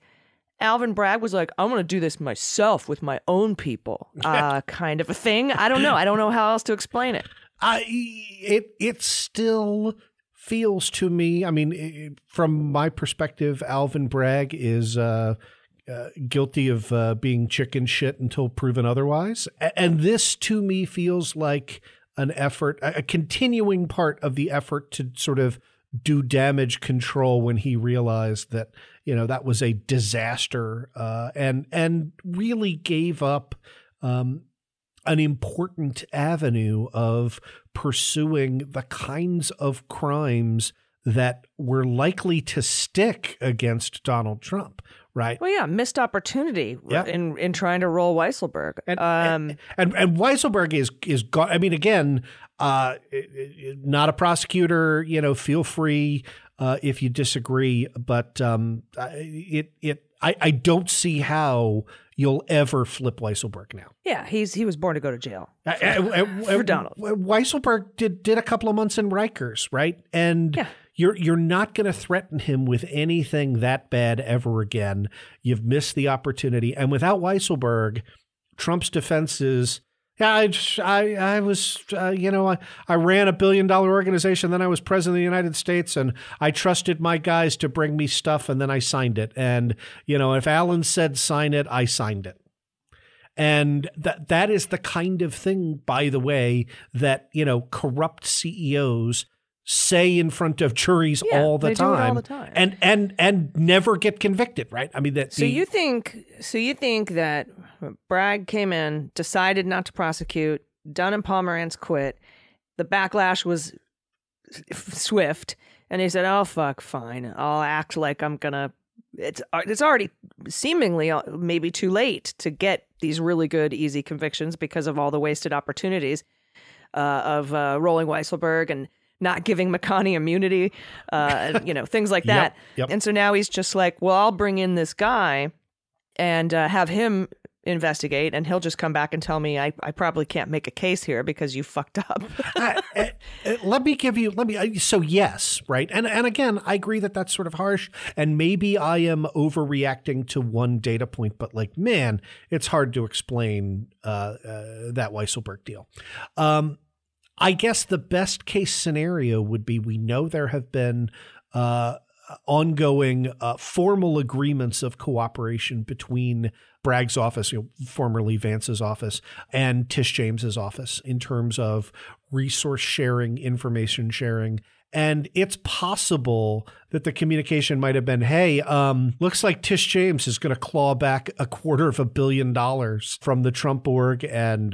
Speaker 1: Alvin Bragg was like, I'm going to do this myself with my own people, kind of a thing. I don't know. I don't know how else to explain it.
Speaker 6: It still feels to me, I mean, from my perspective, Alvin Bragg is guilty of being chicken shit until proven otherwise. And this to me feels like an effort, a continuing part of the effort to sort of do damage control when he realized that, that was a disaster, and really gave up an important avenue of pursuing the kinds of crimes that were likely to stick against Donald Trump, right?
Speaker 1: Well, yeah, missed opportunity in trying to roll Weisselberg.
Speaker 6: And Weisselberg is gone. I mean, again, not a prosecutor, feel free if you disagree, but I don't see how you'll ever flip Weisselberg now.
Speaker 1: Yeah, he was born to go to jail for Donald.
Speaker 6: Weisselberg did a couple of months in Rikers, right? And you're not going to threaten him with anything that bad ever again. You've missed the opportunity. And without Weisselberg, Trump's defense is, I was, I ran $1 billion organization. Then I was president of the United States, and I trusted my guys to bring me stuff, and then I signed it. And if Alan said sign it, I signed it. And that is the kind of thing, by the way, that corrupt CEOs say in front of juries all the time, and never get convicted, right? I mean, that.
Speaker 1: So you think that Bragg came in, decided not to prosecute, Dunn and Pomerantz quit, the backlash was swift, and he said, "Oh fuck, fine, I'll act like I'm gonna." It's already seemingly maybe too late to get these really good, easy convictions because of all the wasted opportunities of rolling Weisselberg and not giving McConney immunity, things like that. Yep. And so now he's just like, well, I'll bring in this guy and have him investigate, and he'll just come back and tell me I probably can't make a case here because you fucked up.
Speaker 6: So yes, right. And again, I agree that that's sort of harsh, and maybe I am overreacting to one data point, but man, it's hard to explain that Weisselberg deal. I guess the best case scenario would be, we know there have been ongoing formal agreements of cooperation between Bragg's office, formerly Vance's office, and Tish James's office in terms of resource sharing, information sharing. And it's possible that the communication might have been, hey, looks like Tish James is going to claw back $250 million from the Trump org and,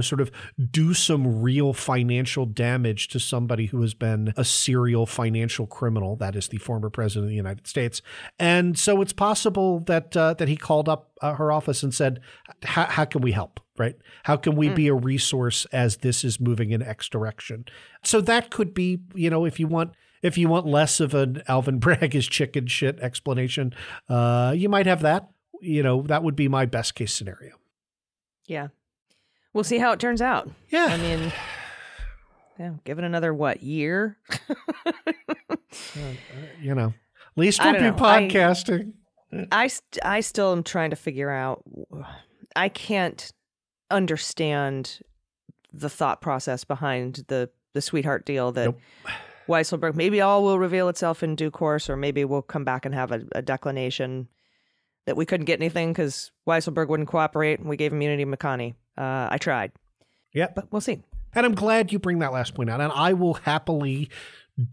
Speaker 6: sort of do some real financial damage to somebody who has been a serial financial criminal. That is the former president of the United States. And so it's possible that he called up her office and said, how can we help? Right? How can we be a resource as this is moving in X direction? So that could be, if you want If you want less of an Alvin Bragg is chicken shit explanation, you might have that. That would be my best case scenario.
Speaker 1: Yeah. We'll see how it turns out.
Speaker 6: Yeah.
Speaker 1: I mean, give it another, year?
Speaker 6: At least we'll be podcasting.
Speaker 1: I still am trying to figure out, I can't understand the thought process behind the sweetheart deal that Weisselberg, maybe all will reveal itself in due course, or maybe we'll come back and have a declination that we couldn't get anything because Weisselberg wouldn't cooperate and we gave immunity to McConney. I tried.
Speaker 6: Yeah.
Speaker 1: But we'll see.
Speaker 6: And I'm glad you bring that last point out. And I will happily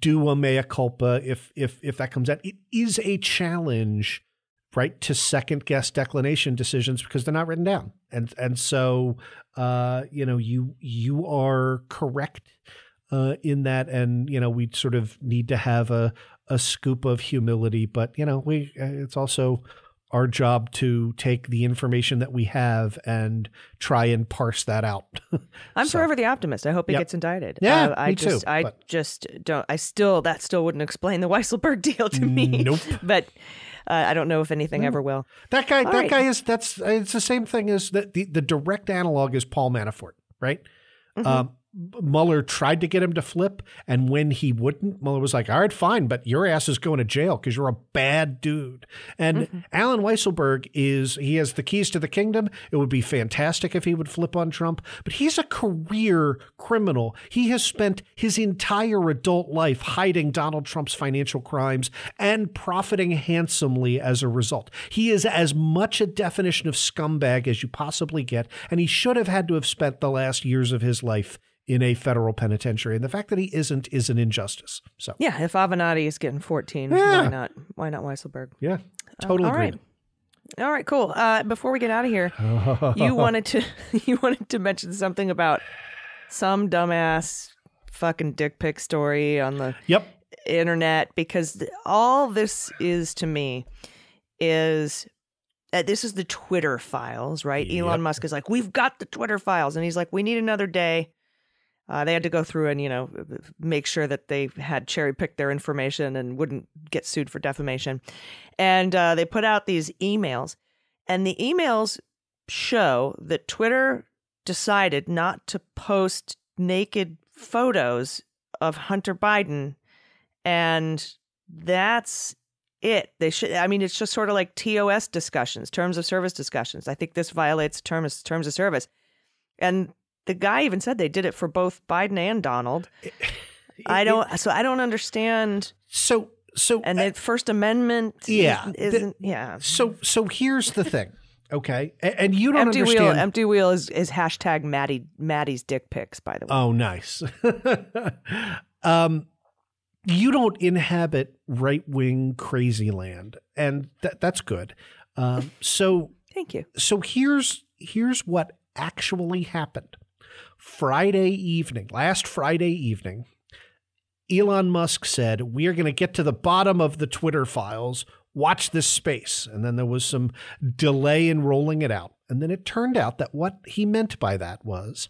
Speaker 6: do a mea culpa if that comes out. It is a challenge, right, to second guess declination decisions because they're not written down. And so, you are correct in that. And, we sort of need to have a scoop of humility. But, it's also our job to take the information that we have and try and parse that out.
Speaker 1: I'm forever the optimist. I hope he gets indicted.
Speaker 6: Yeah, me too.
Speaker 1: I just don't. That still wouldn't explain the Weisselberg deal to me.
Speaker 6: Nope.
Speaker 1: But I don't know if anything ever will.
Speaker 6: That guy is. It's the same thing as the direct analog is Paul Manafort, right? Mm-hmm. Mueller tried to get him to flip, and when he wouldn't, Mueller was like, all right, fine, but your ass is going to jail because you're a bad dude. And Alan Weisselberg he has the keys to the kingdom. It would be fantastic if he would flip on Trump, but he's a career criminal. He has spent his entire adult life hiding Donald Trump's financial crimes and profiting handsomely as a result. He is as much a definition of scumbag as you possibly get, and he should have had to have spent the last years of his life in a federal penitentiary. And the fact that he isn't is an injustice. So
Speaker 1: yeah, if Avenatti is getting 14, why not Weisselberg?
Speaker 6: Yeah, totally agreed.
Speaker 1: All right, cool. Before we get out of here, you wanted to mention something about some dumbass fucking dick pic story on the internet, because all this is to me is this is the Twitter files, right? Yep. Elon Musk is like, we've got the Twitter files, and he's like, we need another day. They had to go through and, make sure that they had cherry-picked their information and wouldn't get sued for defamation. And they put out these emails. And the emails show that Twitter decided not to post naked photos of Hunter Biden. And that's it. It's just sort of like TOS discussions, terms of service discussions. I think this violates terms of service. And the guy even said they did it for both Biden and Donald. I don't understand. So, and the First Amendment, isn't.
Speaker 6: So here's the thing, okay? And you don't understand.
Speaker 1: Empty wheel is hashtag Maddie's dick pics, by the way.
Speaker 6: Oh, nice. You don't inhabit right wing crazy land, and that's good. So
Speaker 1: thank you.
Speaker 6: So here's what actually happened. Last Friday evening, Elon Musk said, we are going to get to the bottom of the Twitter files. Watch this space. And then there was some delay in rolling it out. And then it turned out that what he meant by that was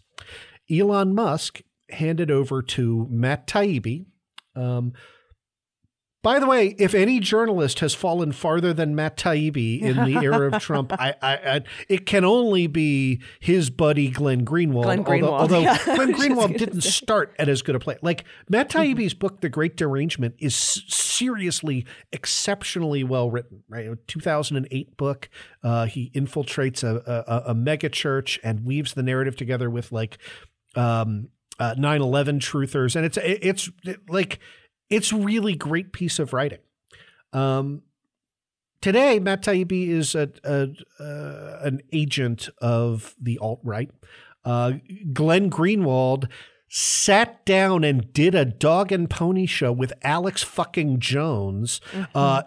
Speaker 6: Elon Musk handed over to Matt Taibbi. By the way, if any journalist has fallen farther than Matt Taibbi in the era of Trump, it can only be his buddy Glenn Greenwald. Although Glenn Greenwald didn't start at as good a place. Like Matt Taibbi's book, The Great Derangement, is seriously, exceptionally well written. Right, a 2008 book. He infiltrates a mega church and weaves the narrative together with 9/11 truthers, and it's really great piece of writing. Today, Matt Taibbi is an agent of the alt-right. Glenn Greenwald sat down and did a dog and pony show with Alex fucking Jones,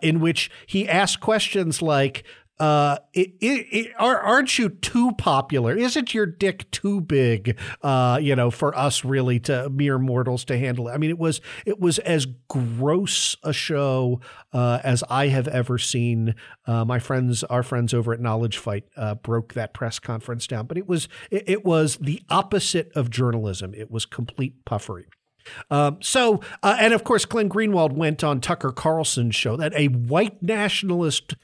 Speaker 6: in which he asked questions like, aren't you too popular? Isn't your dick too big, for us really to mere mortals to handle it? I mean, it was as gross a show as I have ever seen. Our friends over at Knowledge Fight broke that press conference down, but it was the opposite of journalism. It was complete puffery. And of course, Glenn Greenwald went on Tucker Carlson's show, that a white nationalist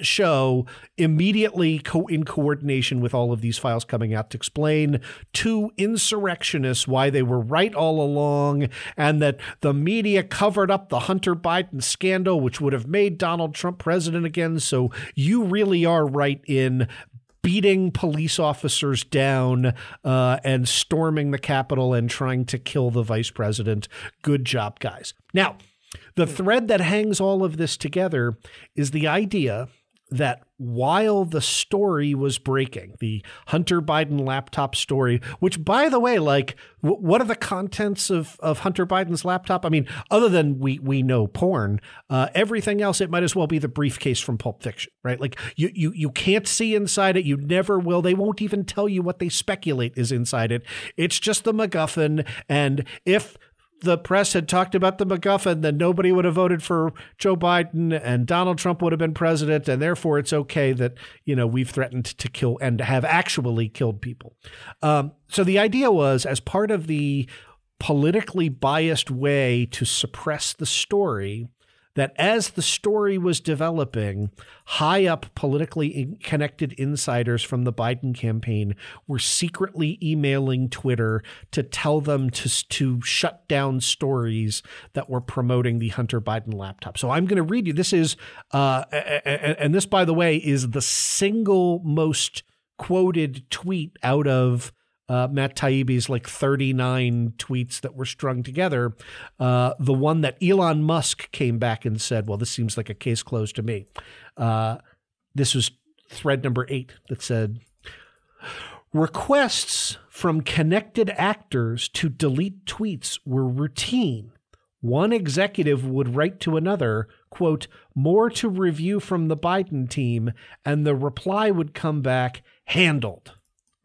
Speaker 6: show, immediately in coordination with all of these files coming out, to explain to insurrectionists why they were right all along, and that the media covered up the Hunter Biden scandal, which would have made Donald Trump president again. So you really are right in beating police officers down and storming the Capitol and trying to kill the vice president. Good job, guys. Now, the thread that hangs all of this together is the idea that while the story was breaking, the Hunter Biden laptop story, which, by the way, like, what are the contents of Hunter Biden's laptop? I mean, other than we know porn, everything else, it might as well be the briefcase from Pulp Fiction, right? Like, you can't see inside it. You never will. They won't even tell you what they speculate is inside it. It's just the MacGuffin. And if the press had talked about the MacGuffin, then nobody would have voted for Joe Biden and Donald Trump would have been president. And therefore, it's okay that, we've threatened to kill and have actually killed people. So the idea was, as part of the politically biased way to suppress the story, that as the story was developing, high up politically connected insiders from the Biden campaign were secretly emailing Twitter to tell them to shut down stories that were promoting the Hunter Biden laptop. So I'm going to read you. This is, and this, by the way, is the single most quoted tweet out of Matt Taibbi's like 39 tweets that were strung together. The one that Elon Musk came back and said, well, this seems like a case closed to me. This was thread number 8 that said, requests from connected actors to delete tweets were routine. One executive would write to another, quote, more to review from the Biden team, and the reply would come back, handled,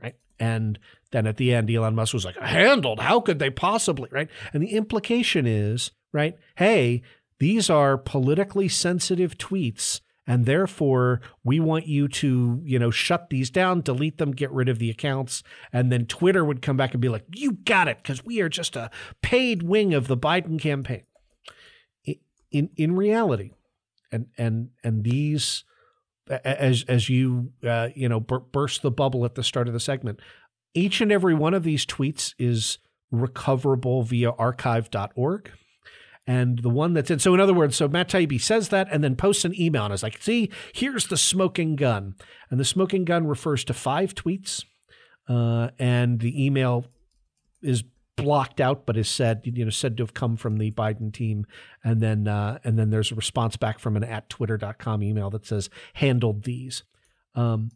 Speaker 6: right? And then at the end, Elon Musk was like, handled? How could they possibly, right? And the implication is, right, hey, these are politically sensitive tweets, and therefore we want you to, shut these down, delete them, get rid of the accounts. And then Twitter would come back and be like, you got it, because we are just a paid wing of the Biden campaign. In reality, and these, as you, burst the bubble at the start of the segment, each and every one of these tweets is recoverable via archive.org. And the one that's in, so in other words, so Matt Taibbi says that and then posts an email and is like, see, here's the smoking gun. And the smoking gun refers to 5 tweets. And the email is blocked out, but is said to have come from the Biden team. And then there's a response back from an @twitter.com email that says, handled these. All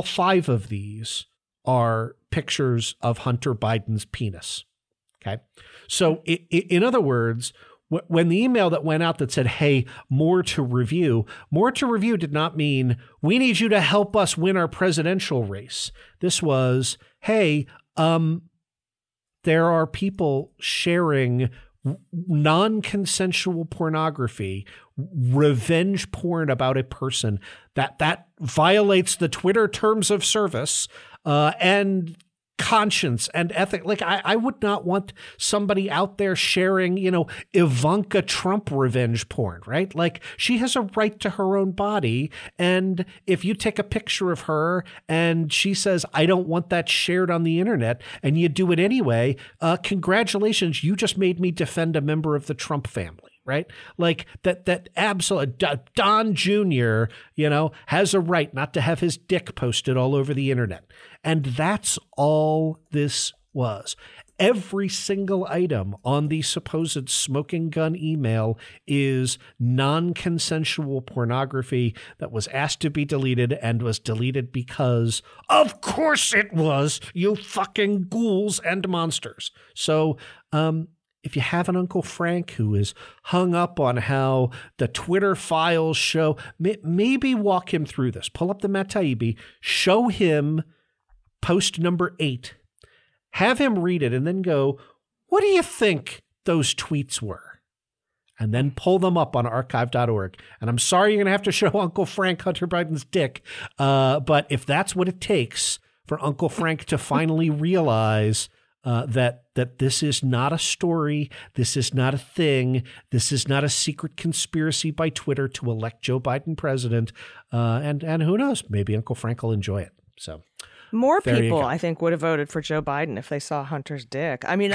Speaker 6: 5 of these are pictures of Hunter Biden's penis. Okay. So in other words, when the email that went out that said, hey, more to review did not mean we need you to help us win our presidential race. This was, hey, there are people sharing non-consensual pornography, revenge porn about a person that violates the Twitter terms of service and conscience and ethic. Like, I would not want somebody out there sharing, Ivanka Trump revenge porn, right? Like, she has a right to her own body. And if you take a picture of her and she says, I don't want that shared on the internet, and you do it anyway, congratulations, you just made me defend a member of the Trump family. Right? Like that absolute Don Jr., has a right not to have his dick posted all over the internet. And that's all this was. Every single item on the supposed smoking gun email is non-consensual pornography that was asked to be deleted and was deleted because, of course it was, you fucking ghouls and monsters. So, if you have an Uncle Frank who is hung up on how the Twitter files show, maybe walk him through this. Pull up the Matt Taibbi, show him post number 8, have him read it, and then go, what do you think those tweets were? And then pull them up on archive.org. And I'm sorry you're going to have to show Uncle Frank Hunter Biden's dick, but if that's what it takes for Uncle Frank to finally realize that this is not a story, this is not a thing, this is not a secret conspiracy by Twitter to elect Joe Biden president, and who knows, maybe Uncle Frank will enjoy it. So
Speaker 1: more people, I think, would have voted for Joe Biden if they saw Hunter's dick. I mean,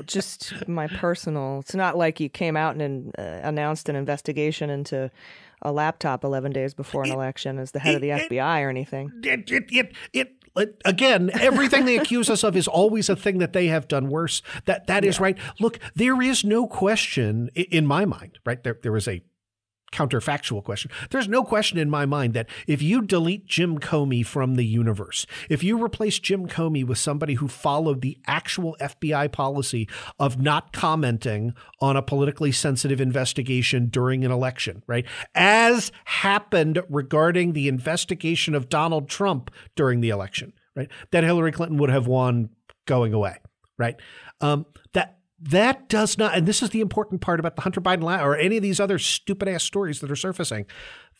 Speaker 1: just my personal. It's not like you came out and announced an investigation into a laptop 11 days before an election as the head of the FBI or anything.
Speaker 6: Again, everything they accuse us of is always a thing that they have done worse. That is right. Look, there is no question in my mind, right? There is a counterfactual question. There's no question in my mind that if you delete Jim Comey from the universe, if you replace Jim Comey with somebody who followed the actual FBI policy of not commenting on a politically sensitive investigation during an election, right? As happened regarding the investigation of Donald Trump during the election, right? That Hillary Clinton would have won going away, right? That does not, and this is the important part about the Hunter Biden or any of these other stupid ass stories that are surfacing,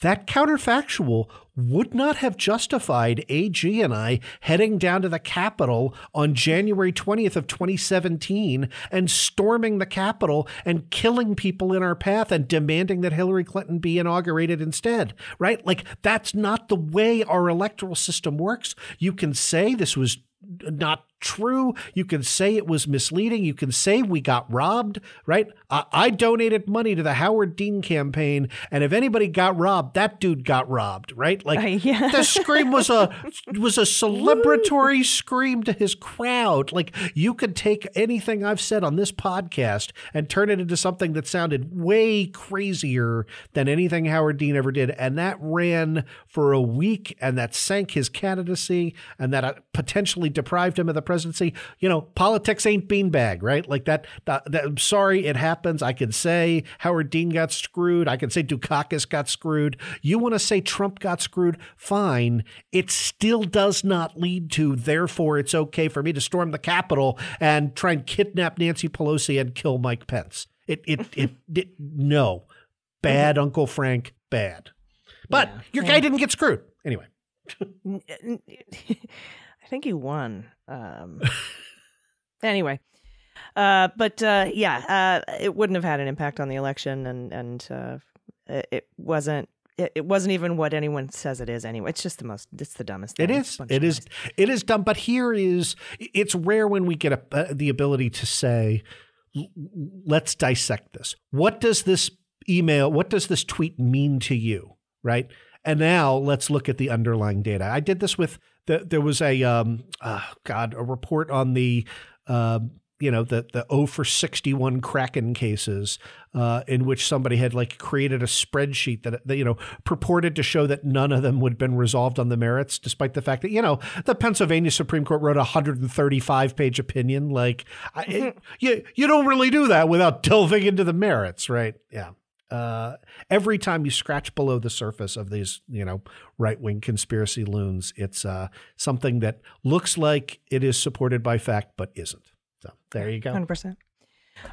Speaker 6: that counterfactual would not have justified AG and I heading down to the Capitol on January 20th of 2017 and storming the Capitol and killing people in our path and demanding that Hillary Clinton be inaugurated instead, right? Like, that's not the way our electoral system works. You can say this was not true. You can say it was misleading. You can say we got robbed, right? I donated money to the Howard Dean campaign, and if anybody got robbed, that dude got robbed, right? Like the scream was a celebratory scream to his crowd. Like, you could take anything I've said on this podcast and turn it into something that sounded way crazier than anything Howard Dean ever did, and that ran for a week, and that sank his candidacy, and that potentially deprived him of the presidency. You know, politics ain't beanbag, right? Like that I'm sorry, it happens. I can say Howard Dean got screwed. I can say Dukakis got screwed. You want to say Trump got screwed? Fine. It still does not lead to, therefore, it's okay for me to storm the Capitol and try and kidnap Nancy Pelosi and kill Mike Pence. No. Bad, Uncle Frank, bad. But your guy didn't get screwed. Anyway.
Speaker 1: I think he won. Anyway, it wouldn't have had an impact on the election, and it wasn't even what anyone says it is anyway. It's just it's the dumbest thing. It is dumb. But it's rare when we get the ability to say, let's dissect this. What does this tweet mean to you? Right. And now let's look at the underlying data. I did this with there was a report on the 0 for 61 Kraken cases in which somebody had created a spreadsheet that purported to show that none of them would have been resolved on the merits, despite the fact that, the Pennsylvania Supreme Court wrote a 135-page opinion. You don't really do that without delving into the merits, right? Yeah. Every time you scratch below the surface of these, right-wing conspiracy loons, it's something that looks like it is supported by fact, but isn't. So there you go. 100%.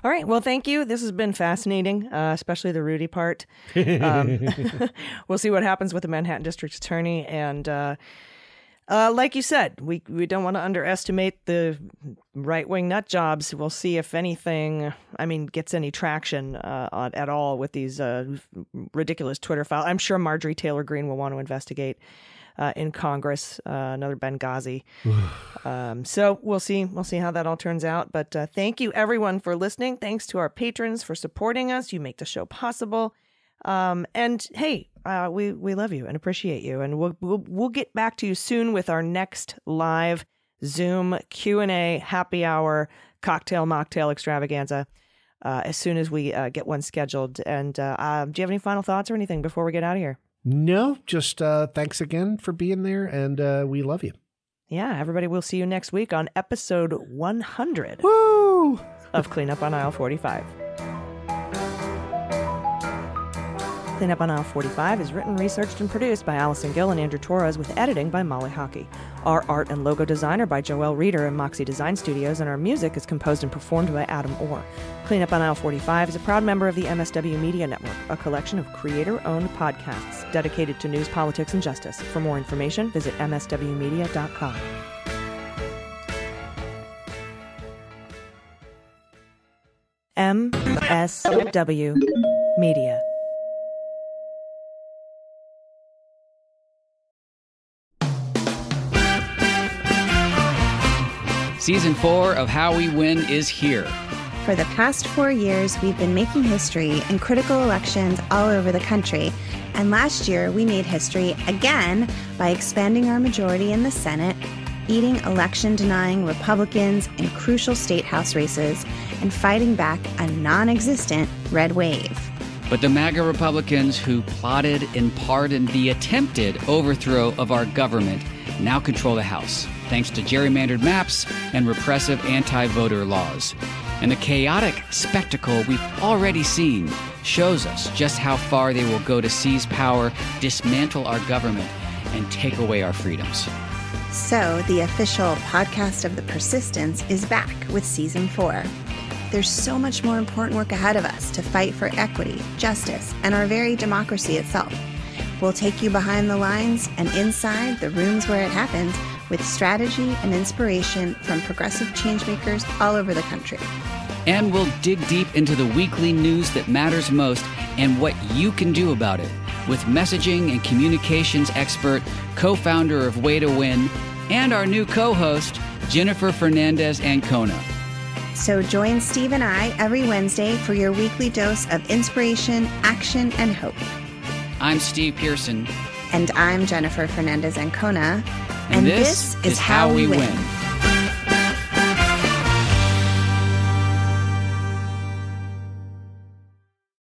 Speaker 1: All right. Well, thank you. This has been fascinating, especially the Rudy part. We'll see what happens with the Manhattan District Attorney. And like you said, we don't want to underestimate the right-wing nut jobs. We'll see if anything, gets any traction at all with these ridiculous Twitter files. I'm sure Marjorie Taylor Greene will want to investigate in Congress, another Benghazi. So we'll see how that all turns out. But thank you, everyone, for listening. Thanks to our patrons for supporting us. You make the show possible. And hey, we love you and appreciate you. And we'll get back to you soon with our next live Zoom Q&A happy hour cocktail mocktail extravaganza as soon as we get one scheduled. And do you have any final thoughts or anything before we get out of here?
Speaker 6: No, just thanks again for being there, and we love you.
Speaker 1: Yeah, everybody, we'll see you next week on episode 100
Speaker 6: Woo!
Speaker 1: of Cleanup on Aisle 45. Cleanup on Aisle 45 is written, researched, and produced by Allison Gill and Andrew Torrez, with editing by Molly Hockey. Our art and logo design are by Joelle Reeder and Moxie Design Studios, and our music is composed and performed by Adam Orr. Cleanup on Aisle 45 is a proud member of the MSW Media Network, a collection of creator-owned podcasts dedicated to news, politics, and justice. For more information, visit mswmedia.com. MSW Media.
Speaker 7: Season 4 of How We Win is here.
Speaker 8: For the past 4 years, we've been making history in critical elections all over the country. And last year, we made history again by expanding our majority in the Senate, beating election-denying Republicans in crucial state house races, and fighting back a non-existent red wave.
Speaker 7: But the MAGA Republicans who plotted and pardoned the attempted overthrow of our government now control the House, thanks to gerrymandered maps and repressive anti-voter laws. And the chaotic spectacle we've already seen shows us just how far they will go to seize power, dismantle our government, and take away our freedoms.
Speaker 8: So, the official podcast of The Persistence is back with Season 4. There's so much more important work ahead of us to fight for equity, justice, and our very democracy itself. We'll take you behind the lines and inside the rooms where it happens with strategy and inspiration from progressive changemakers all over the country.
Speaker 7: And we'll dig deep into the weekly news that matters most and what you can do about it with messaging and communications expert, co-founder of Way to Win, and our new co-host, Jennifer Fernandez-Ancona.
Speaker 8: So join Steve and I every Wednesday for your weekly dose of inspiration, action, and hope.
Speaker 7: I'm Steve Pearson.
Speaker 8: And I'm Jennifer Fernandez-Ancona.
Speaker 7: And this is How We Win.